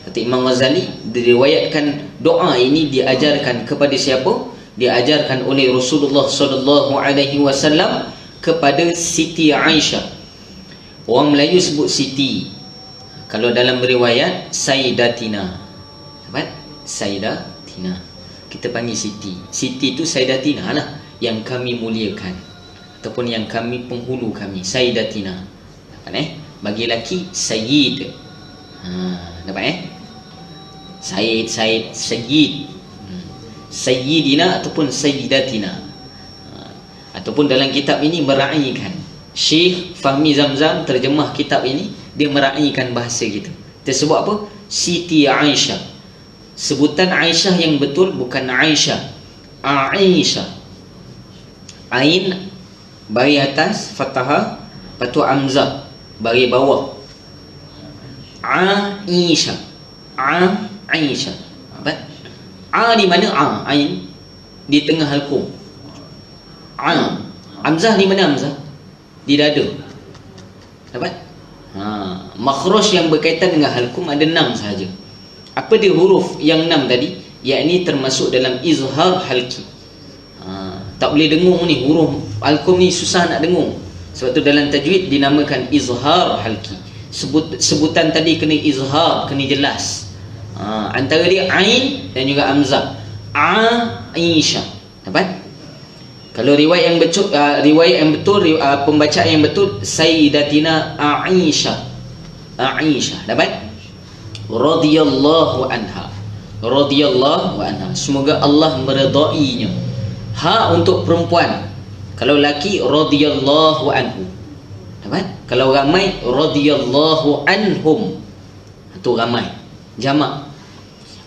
Kata Imam Ghazali, diriwayatkan doa ini diajarkan kepada siapa? Diajarkan oleh Rasulullah sallallahu alaihi wasallam kepada Siti Aisyah. Orang Melayu sebut Siti. Kalau dalam riwayat Sayyidatina. Dapat? Sayyidatina. Kita panggil Siti. Siti itu Sayyidatina lah, yang kami muliakan ataupun yang kami penghulu kami. Sayyidatina. Dapat Bagi lelaki Sayyid. Dapat Sayyid, Sayyidina ataupun Sayyidatina. Ataupun dalam kitab ini meraihkan. Syekh Fahmi Zamzam terjemah kitab ini, dia meraihkan bahasa kita. Dia sebut apa? Siti Aisyah. Sebutan Aisyah yang betul bukan Aisyah, Aisyah. Ain bagi atas fathah, patu hamzah bagi bawah. Aisyah. Aisyah. Apa? Di mana ain? Di tengah halqum. Hamzah di mana hamzah? Di dada. Dapat? Makhraj yang berkaitan dengan halqum ada 6 sahaja. Apa dia huruf yang 6 tadi? Yakni termasuk dalam izhar halqi. Tak boleh dengung ni, huruf halqum ni susah nak dengung. Sebab tu dalam tajwid dinamakan izhar halqi. Sebutan tadi kena izhar, kena jelas. Antara dia ain dan juga hamzah. Aisyah. Dapat? Kalau riwayat yang betul, pembacaan yang betul Sayyidatina Aisyah. Aisyah. Dapat? Radhiyallahu anha. Radhiyallahu anha. Semoga Allah meredainya. Untuk perempuan. Kalau laki radhiyallahu anhu. Dapat? Kalau ramai radhiyallahu anhum. Itu ramai. Jamak.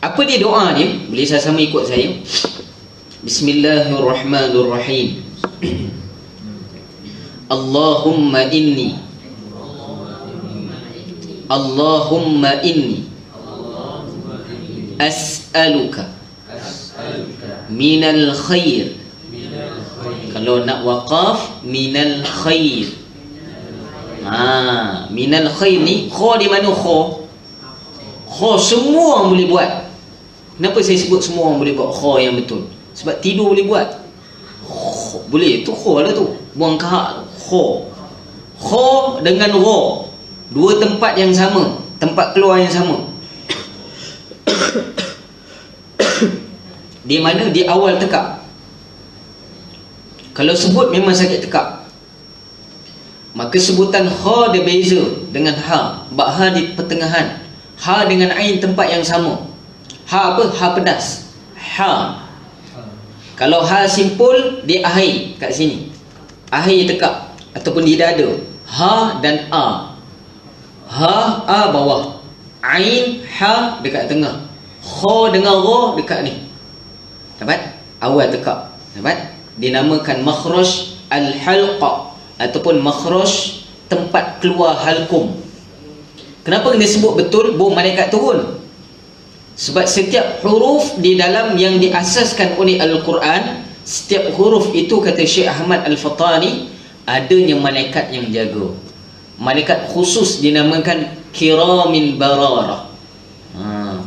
Apa dia doa dia? Boleh sama ikut saya. Bismillahirrahmanirrahim. Allahumma inni as'aluka minal khair. Kalau nak waqaf, minal khair. Minal khair ni, kha di mana kha? Kha semua orang boleh buat. Kenapa saya sebut semua orang boleh buat kha yang betul? Sebab tidur boleh buat. Boleh, tu kha lah tu. Buang kahak tu. Kha. Kha dengan ra. Dua tempat yang sama, tempat keluar yang sama. Di mana? Di awal tekak. Kalau sebut memang sakit tekak. Maka sebutan ha dia beza dengan ha. Bak ha di pertengahan. Ha dengan ain tempat yang sama. Ha apa? Ha pedas. Ha. Kalau ha simpul, dia akhir kat sini. Akhir tekak ataupun di dada. Ha dan a. Ha, a bawah. Ain, ha dekat tengah. Kha dengan ra dekat ni. Dapat? Awal tekak. Dapat? Dinamakan makhraj al-halqa ataupun makhraj tempat keluar halkum. Kenapa kena sebut betul? Baru malaikat turun. Sebab setiap huruf di dalam yang diasaskan oleh Al-Quran, setiap huruf itu, kata Syekh Ahmad Al-Fatani, adanya malaikat yang jaga. Malaikat khusus dinamakan kiramil bararah.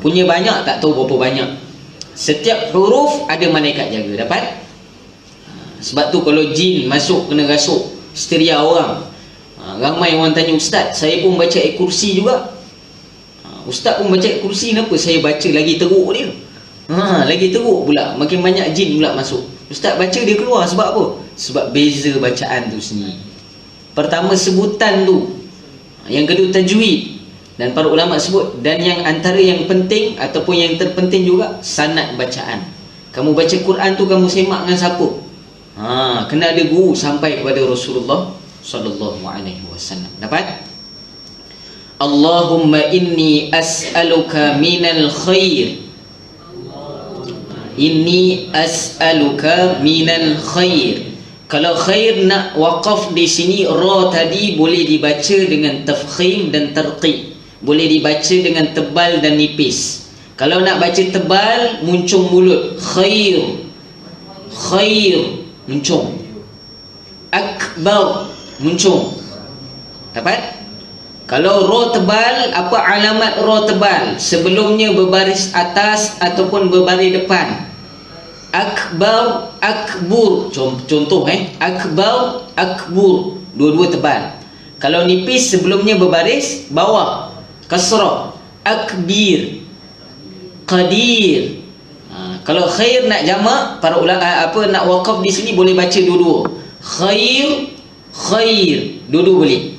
Punya banyak, tak tahu berapa banyak. Setiap huruf ada malaikat jaga. Dapat? Sebab tu kalau jin masuk kena rasuk histeria orang. Ramai orang tanya, ustaz, saya pun baca ayat kursi juga. Ustaz pun baca ayat kursi, kenapa saya baca lagi teruk dia? Lagi teruk pula, makin banyak jin pula masuk. Ustaz baca dia keluar, sebab apa? Sebab beza bacaan tu sendiri. Pertama sebutan tu, yang kedua tajwid. Dan para ulama sebut, dan yang antara yang penting ataupun yang terpenting juga, sanad bacaan. Kamu baca Quran tu, kamu semak dengan siapa? Kena ada guru sampai kepada Rasulullah sallallahu alaihi wasallam. Dapat? Allahumma inni as'aluka minal khair. Inni as'aluka minal khair. Kalau khair nak waqaf di sini, ra tadi boleh dibaca dengan tafkhim dan tarqiq. Boleh dibaca dengan tebal dan nipis. Kalau nak baca tebal, muncung mulut. Khair. Khair. Muncung. Akbar. Muncung. Dapat? Kalau ra tebal, apa alamat ra tebal? Sebelumnya berbaris atas ataupun berbaris depan. Akbar, akbur. Contoh akbar, akbur. Dua-dua tebal. Kalau nipis, sebelumnya berbaris bawah, kasrah. Akbir, qadir. Kalau khair nak jamak, para ulama nak waqaf di sini boleh baca dua-dua. Khair, khair. Dua-dua boleh.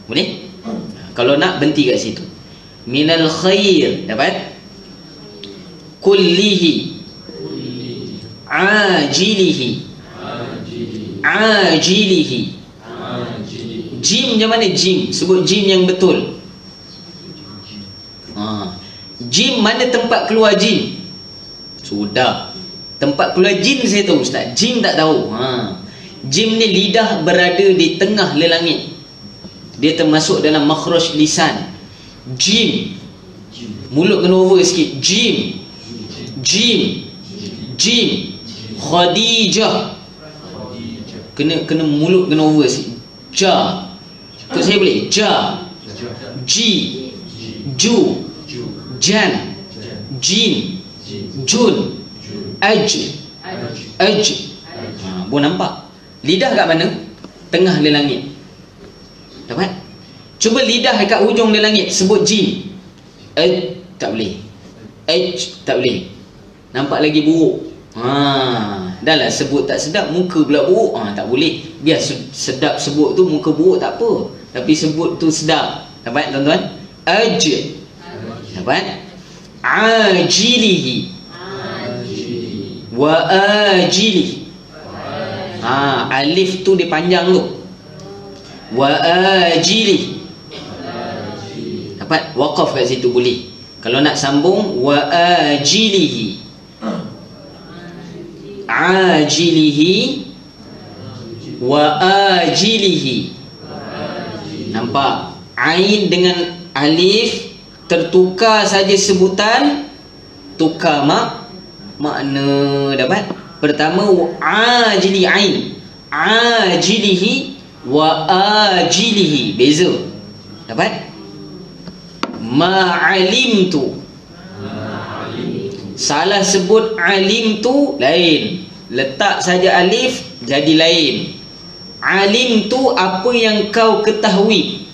Boleh? Kalau nak berhenti kat situ. Minal khair. Dapat? Kullihi. Ajilihi. Ajilihi. Jim macam mana jim? Sebut jim yang betul. Jim mana tempat keluar jin? Sudah. Tempat keluar jin saya tahu, ustaz. Jim tak tahu. Jim ni lidah berada di tengah lelangit. Dia termasuk dalam makhraj lisan. Jim. Mulut kena over sikit. Jim. Jim. Jim. Khadijah. Kena mulut kena over sikit. Ja. Ikut saya boleh? Ja. Ji. Ju. Jan. Jin. Jun. Aj. Aj. Boleh nampak? Lidah kat mana? Tengah lelangit. Dapat? Cuba lidah dekat hujung lelangit. Sebut jin. Tak boleh. Tak boleh. Nampak lagi buruk. Dah lah sebut tak sedap, muka pula buruk. Tak boleh. Biar sedap sebut tu, muka buruk tak apa. Tapi sebut tu sedap. Dapat tuan-tuan? Dapat? Ajilihi. Wa ajilihi. Alif tu dia panjang tu. Wa ajilihi. Dapat? Waqaf kat situ boleh. Kalau nak sambung, wa ajilihi. Ajilihi wa ajilihi. Nampak? Ain dengan alif tertukar saja sebutan, tukar makna. Dapat? Pertama, ajili ain, ajilihi wa ajilihi. Beza. Dapat? Ma'alimtu. Salah sebut alim tu lain. Letak saja alif jadi lain. Alim tu apa yang kau ketahui.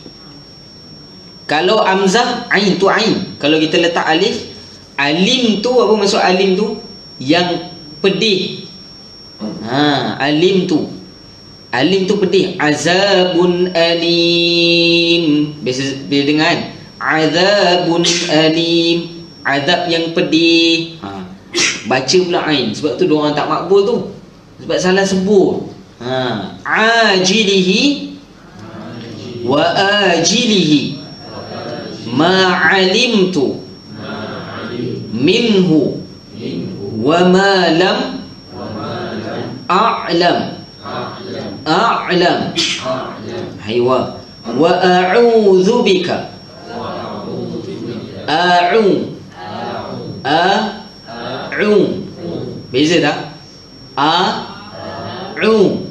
Kalau amzah, ain tu ain. Kalau kita letak alif, alim tu apa maksud alim tu? Yang pedih. Alim tu. Alim tu pedih. Azabun alim. Biasa dengar. Azabun alim. Azab yang pedih. Baca pula ain. Sebab tu diorang tak makbul tu. Sebab salah sebut. Ajilihi wa ajilihi. Ma'alimtu minhu wa ma lam a'lam. A'lam. Haywa. Wa a'udzu bika. A'u. A'u. Beza tak? A'u.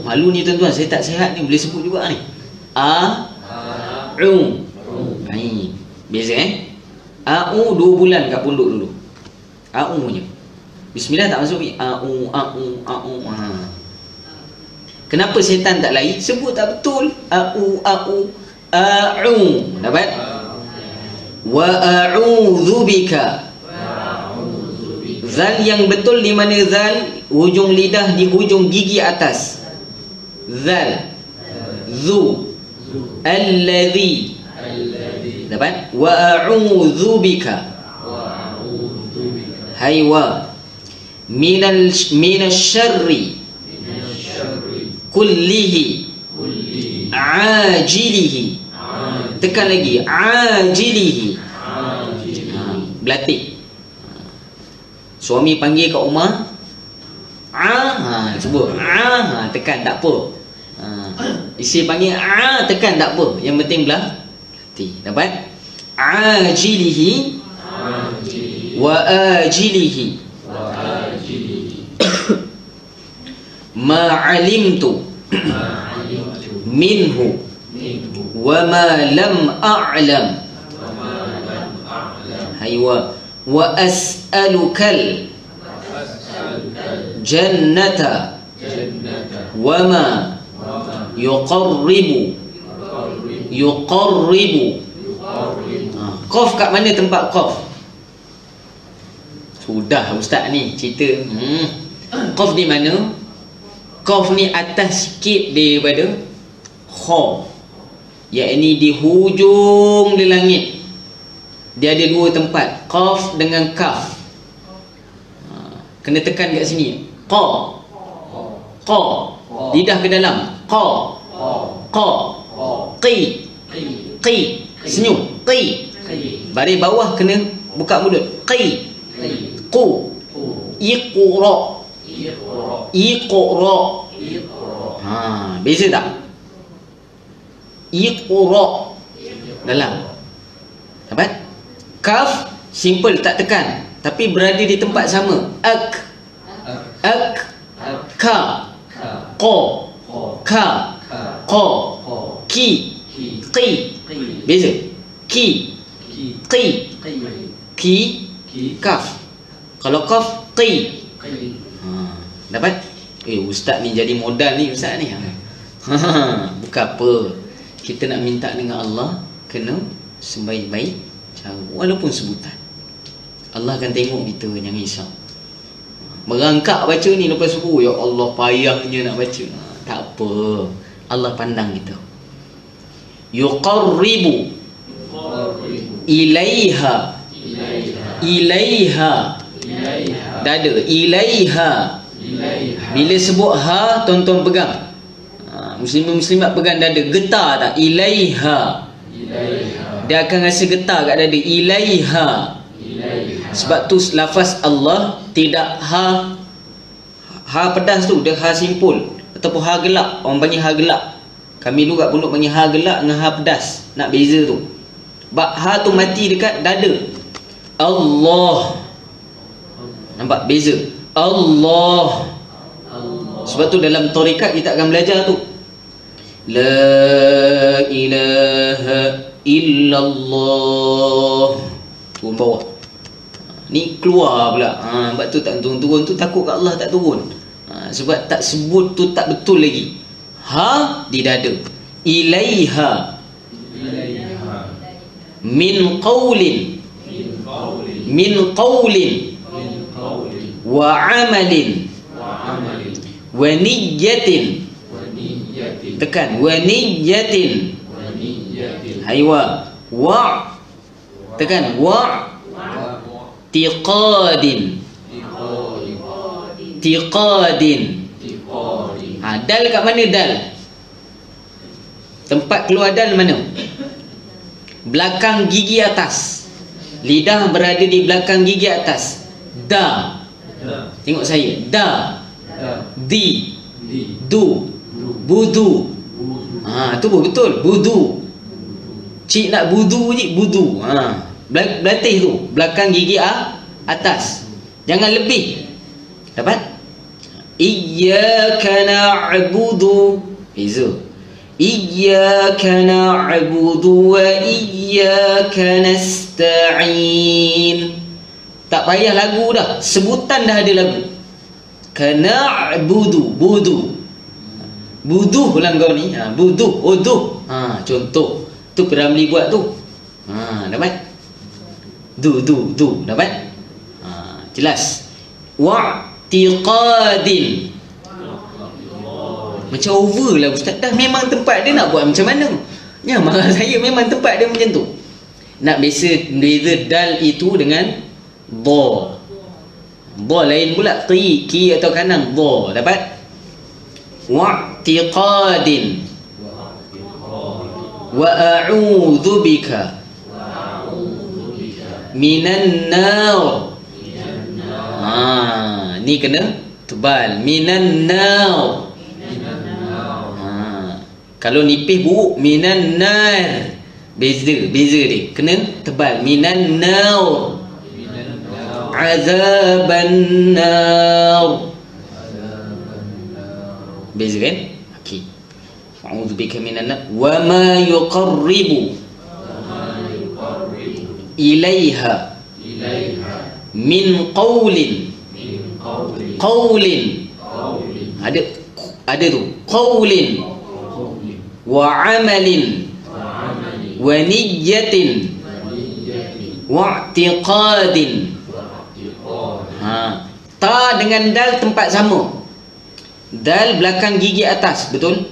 Malu ni tuan-tuan, saya tak sihat ni, boleh sebut juga ni. A'u. Hai. Beza A'u 2 bulan kat pondok dulu. A'u je. Bismillah tak masuk ni. A'u. Kenapa syaitan tak lari? Sebut tak betul. A'u. Dapat? Wa a'udzu bika. Zal yang betul di mana zal? Hujung lidah di hujung gigi atas. Zal. Zu. Alladhi. Dapat? Wa a'udzu bika. Haywa. Minasyarri kullihi ajilihi. Tekan lagi. Ajilihi. Belatik. Suami panggil kat rumah, sebut tekan tak apa. Isteri panggil tekan tak apa. Yang penting berlatih. Dapat? Ajilihi wa ajilihi. Ma'alimtu minhu wa ma lam a'lam. Haywa. Wa as'alukal jannata wa ma yuqarribu. Qaf kat mana tempat qaf? Sudah ustaz ni cerita. Qaf di mana? Qaf ni atas sikit daripada kha, yakni di hujung di langit. Dia ada 2 tempat, qaf dengan kaf. Kena tekan kat sini. Qa. Lidah ke dalam. Qa. Qi. Senyum. Qi. Baris bawah kena buka mulut. Qi. Qu. Iqra. Beza tak? Iqra dalam. Dapat? Kaf simple, tak tekan, tapi berada di tempat sama. Ak. Ka. Qa. Ka. Qa. Ki. Qi. Beza. Ki. Ki. Kaf. Kalau kaf, qi. Dapat? Ustaz ni jadi modal ni ustaz ni. Bukan apa. Kita nak minta dengan Allah, kena sebaik-baik cara, walaupun sebutan. Allah akan tengok kita, jangan risau. Merangkak baca ni lepas subuh, ya Allah payahnya nak baca. Tak apa, Allah pandang kita. Yuqarribu ilaiha. Dada. Ilaiha. Bila sebut ha, tuan-tuan pegang. Muslim-muslimat pegang dada. Getar tak? Ilaiha. dia akan rasa getar kat dada. Ilaiha. Sebab tu lafaz Allah tidak ha pedas tu, dia ha simpul ataupun ha gelap. Orang panggil ha gelap. Kami dulu kat pondok panggil ha gelap dengan ha pedas. Nak beza tu. Bak ha tu mati dekat dada. Allah. Nampak beza? Allah. Sebab tu dalam tarikat kita akan belajar tu. La ilaha illallah. Turun bawah. Ni keluar pula. Sebab tu tak turun-turun tu, takut kat Allah tak turun. Sebab tak sebut tu tak betul lagi. Ha di dada. Ilaiha. Min qawlin. Min qawlin. Wa amalin. Wa niyyatin. Tekan. Wa niyyatin. Haywa. Wa. Tekan. Wa. Tiqadin. Tiqadin. Dal kat mana dal? Tempat keluar dal mana? Belakang gigi atas. Lidah berada di belakang gigi atas. Da. Tengok saya. Da. Di. Du. Budu. Tu pun betul. Budu. Cik nak budu je. Budu. Belatih tu. Belakang gigi atas. Jangan lebih. Dapat? Iyyaka na'budu. Beza. Iyyaka na'budu wa iyyaka nasta'in. Tak payah lagu dah. Sebutan dah ada lagu. Kana'budu. Budu. Buduh lah kau ni. Buduh. Uduh. Contoh. Tu Piramli buat tu. Dapat? Du. Dapat? Jelas. Wa'tiqadin. Macam over lah ustaz. Dah memang tempat dia, nak buat macam mana? Ya, marah saya memang tempat dia macam tu. Nak beza dal itu dengan dha. Dha lain pula. Ki atau kanan. Dha. Dapat? Wa'tiqadin. Wa a'udzu bika minan nar. Ni kena tebal. Minan nar. Kalau nipis buruk, minan nar. Beza dia. Kena tebal. Minan nar. Azaban nar. Beza kan? Okey. A'udzu bika minan nar. Wa ma yuqarribu ilaiha min qawlin. Qawlin. Ada tu. Qawlin. Wa amalin. Wa niyyatin. Wa i'tiqadin. Ta dengan dal tempat sama. Dal belakang gigi atas, betul?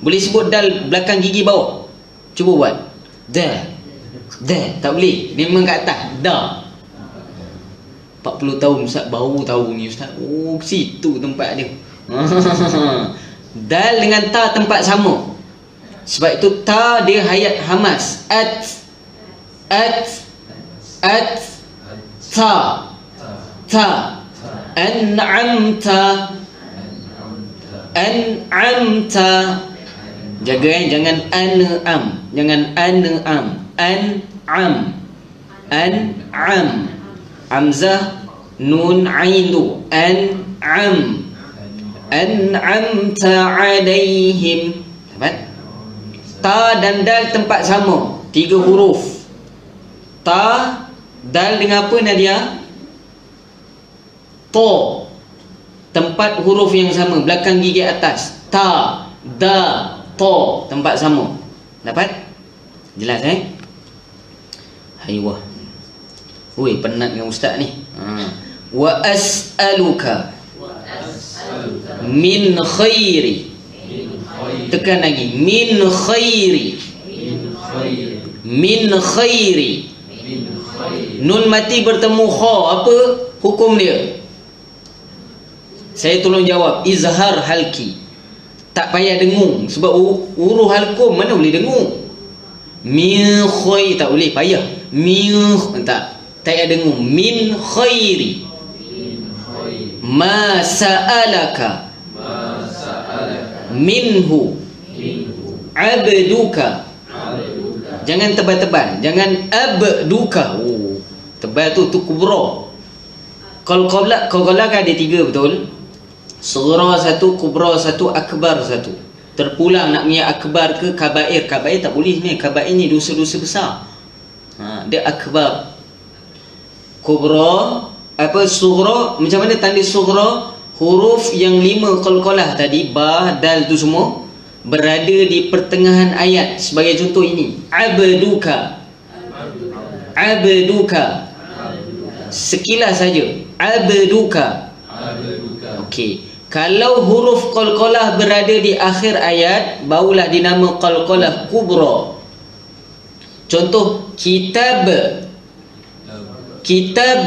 Boleh sebut dal belakang gigi bawah? Cuba buat. Da. Tak boleh. Dia memang kat atas. Da. 40 tahun Ustaz baru tahu ni Ustaz. Oh, situ tempat dia. Dal dengan ta tempat sama. Sebab itu ta dia hayat hamas. Ta. An'amta. Jaga jangan an'am. Jangan an'am. An'am. Hamzah nun ain tu. An'am. An'amta alaihim. Dapat? Ta dan dal tempat sama. 3 huruf. Ta, dal dengan apa Nadia? To. Tempat huruf yang sama, belakang gigi atas. Ta, da, to, tempat sama. Dapat? Jelas Haywah. Oi, penat dengan ustaz ni. Wa as'aluka min khairi. Tekan lagi. Min khairi. Min khairi. Nun mati bertemu kha. Apa hukum dia? Saya tolong jawab. Izhar halki. Tak payah dengung. Sebab huruf halkum mana boleh dengung. Min khairi, tak boleh, payah. Min, tak ada dengung. Min khairi. Ma sa'alaka. Minhu. Abduka. Jangan tebal-tebal, jangan abduka. Oh, tebal tu kubra. Qalqalah kan ada 3, betul? Sughra 1, kubra 1, akbar 1. Terpulang nak punya akbar ke kabair. Kabair tak boleh sebenarnya. Kabair ni dosa-dosa besar. Dia akbar. Kubra, sughra, macam mana tanda sughra? Huruf yang 5 qalqalah tadi, ba, dal tu semua berada di pertengahan ayat. Sebagai contoh ini, abduka. Abduka. Sekilas saja, abduka. Okey. Kalau huruf qalqalah berada di akhir ayat, barulah dinama qalqalah kubra. Contoh kitab. Kitab.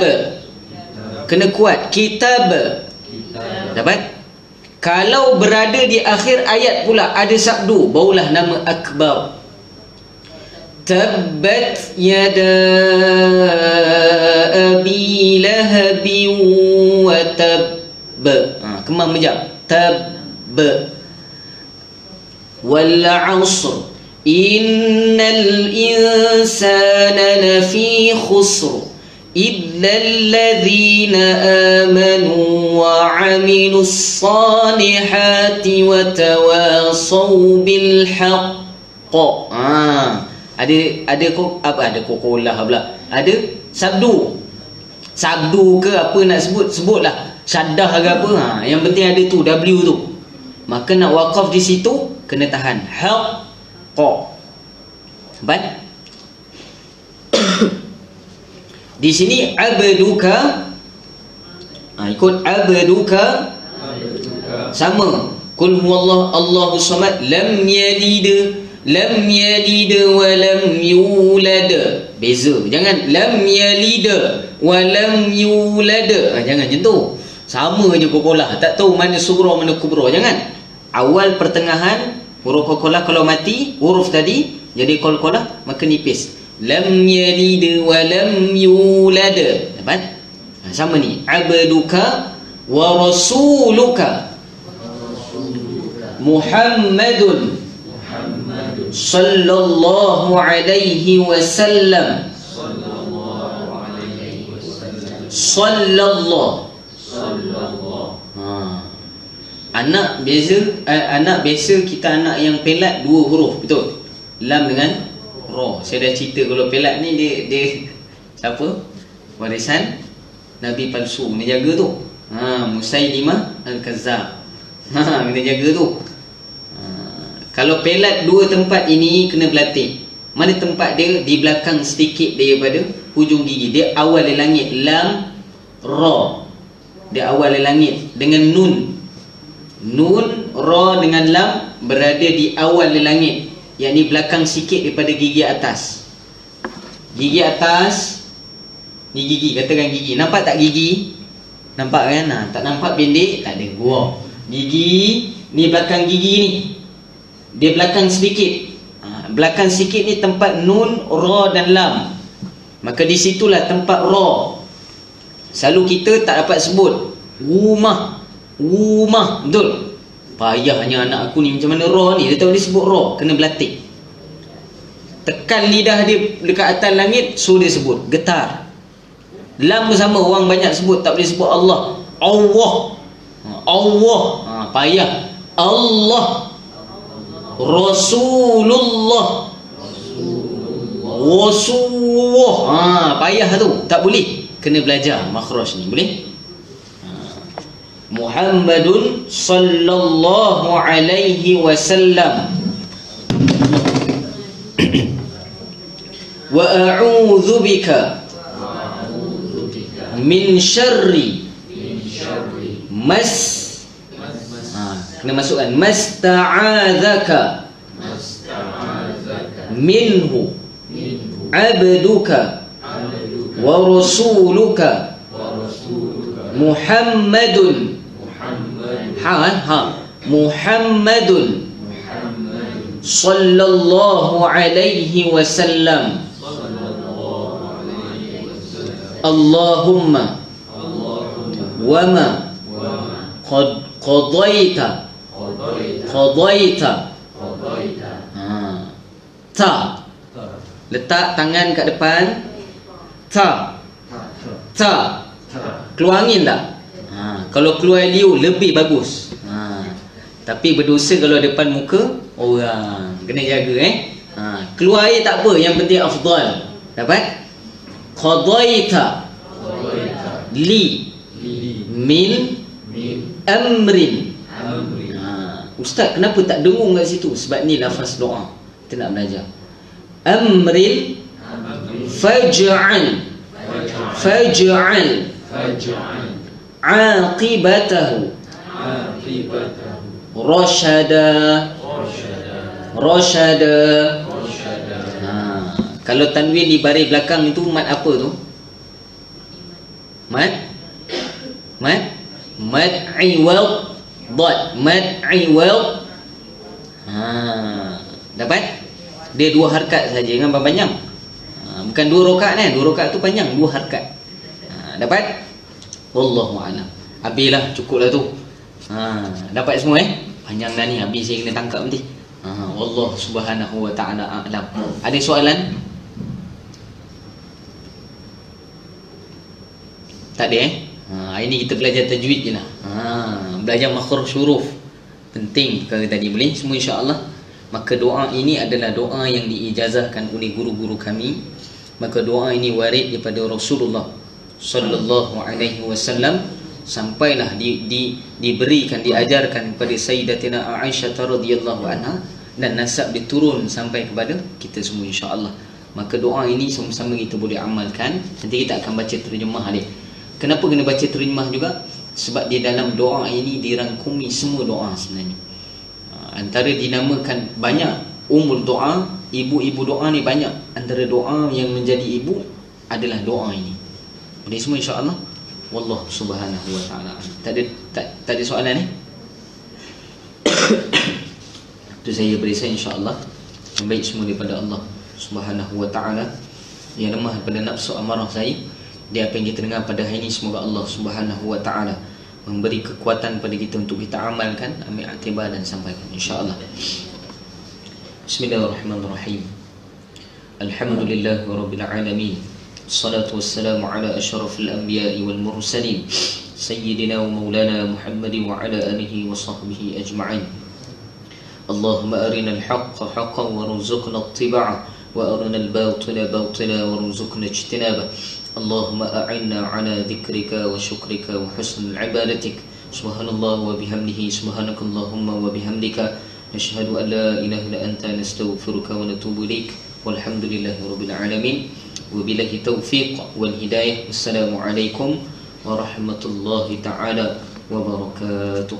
Kena kuat. Kitab. Dapat? Kalau berada di akhir ayat pula ada sabdu, barulah nama akbar. Tabbat yada abi lahabin wa tab. Kemang mejap. Tab. Wal 'asr innal insana lafi khusr illa alladhina amanu wa 'amilus salihati wa tawasaw bil haqq. Ada kokolah pula. Ada sabdu. Sabdu ke apa nak sebutlah. Syaddah ke apa, yang penting ada tu, W tu. Maka nak wakaf di situ kena tahan haqqa. Baik. Di sini abduka, ikut abduka sama. Qul huwallahu Allahu samad, lam yalid wa lam yulad. Beza. Jangan lam yalid wa lam yulad. Jangan macam tu. Sama je qalqalah, tak tahu mana sughra mana kubra. Jangan. Awal pertengahan huruf qalqalah kalau mati huruf tadi jadi qalqalah, maka nipis. Lam yalid wa lam yulad. Dapat? Sama ni. Abduka wa rasuluka Muhammadun sallallahu alaihi wasallam. Sallallahu. Anak biasa kita anak yang pelat 2 huruf, betul? Lam dengan ra. Saya dah cerita kalau pelat ni dia siapa? Warisan Nabi palsu, kena jaga tu. Musailimah al-Kazzab. Kena jaga tu. Kalau pelat 2 tempat ini kena berlatih. Mana tempat dia? Di belakang sedikit daripada hujung gigi. Dia awal di langit. Lam, ra. Dia awal di langit dengan nun. Nun, ra dengan lam berada di awal di langit, yakni belakang sikit daripada gigi atas. Gigi atas ni gigi, katakan gigi. Nampak tak gigi? Nampak kan? Tak nampak pendek, tak ada. Gua. Gigi ni belakang gigi ni. Dia belakang sedikit. Belakang sikit ni tempat nun, ra dan lam. Maka di situlah tempat ra. Selalu kita tak dapat sebut rumah. Rumah, betul? Payahnya anak aku ni macam mana ra ni, dia tahu dia sebut ra, kena berlatih. Tekan lidah dia dekat atas langit, so dia sebut, getar. Lam sama, orang banyak sebut, tak boleh sebut Allah. Allah. Allah. Payah. Allah. Rasulullah. Rasulullah. Payah tu, tak boleh. Kena belajar makhraj ni, boleh? Muhammadun sallallahu alaihi wasallam. Wa a'udzu bika min syarri kena masukkan masta'adzaka minhu abduka wa rasuluka Muhammadun Muhammadun sallallahu alaihi wasallam. Allahumma wama qadaita ta, letak tangan kat depan, ta, keluar angin tak? Kalau keluar liu lebih bagus. Tapi berdosa kalau depan muka orang, kena jaga keluar air tak apa, yang penting afdal. Dapat? Qadaita li min amrin. Ustaz, kenapa tak dengung kat situ? Sebab ni lafaz doa. Kita nak belajar. Amril faj'al aqibatahu Rashada. Kalau tanwin di baris belakang itu mat apa tu? Mat iwal dot. Mat iwal. Dapat? Dia 2 harakat saja, jangan panjang. Bukan 2 rakaat ni, 2 rakaat tu panjang, 2 harakat. Dapat? Wallahu a'lam. Habislah, cukuplah tu. Dapat semua Panjang dah ni, habis saya kena tangkap nanti. Wallahu subhanahu wa ta'ala a'lam. Ada soalan? Tak ada hari ni kita belajar tajwid je lah. Belajar makhraj huruf. Penting perkara tadi, boleh semua insya-Allah. Maka doa ini adalah doa yang diijazahkan oleh guru-guru kami. Maka doa ini warid daripada Rasulullah sallallahu alaihi wasallam, sampailah diberikan, diajarkan kepada Sayyidatina Aisyah radhiyallahu anha, dan nasab diturun sampai kepada kita semua insya-Allah. Maka doa ini sama-sama kita boleh amalkan. Nanti kita akan baca terjemah dia. Kenapa kena baca terjemah juga? Sebab di dalam doa ini dirangkumi semua doa sebenarnya. Antara dinamakan banyak umul doa, ibu-ibu doa ni banyak. Antara doa yang menjadi ibu adalah doa ini. Boleh semua insya-Allah. Wallahu subhanahu wa ta'ala. Tak ada soalan ni? Itu saya berikan insya-Allah. Yang baik semua daripada Allah subhanahu wa ta'ala. Yang lemah daripada nafsu amarah saya. Dia apa yang kita dengar pada hari ini, semoga Allah subhanahu wa ta'ala memberi kekuatan pada kita untuk kita amalkan, ambil aktibar dan sampaikan insya-Allah. Bismillahirrahmanirrahim. Alhamdulillahi rabbil alamin. Wassalatu wassalamu ala asyrafil anbiya'i wal mursalin, sayyidina wa maulana Muhammadin wa ala alihi wa sahbihi ajma'in. Allahumma arina al-haqqa haqqan warzuqna ittiba'ah, wa arina al-batila batila warzuqna ijtinabah. اللهم أعنا على ذكرك وشكرك وحسن عبادتك. سبحان الله وبحمده، سبحانك اللهم وبحمدك، نشهد أن لا إله إلا أنت، نستغفرك ونتوب إليك، والحمد لله رب العالمين، وبالله التوفيق والهداية. السلام عليكم ورحمة الله تعالى وبركاته.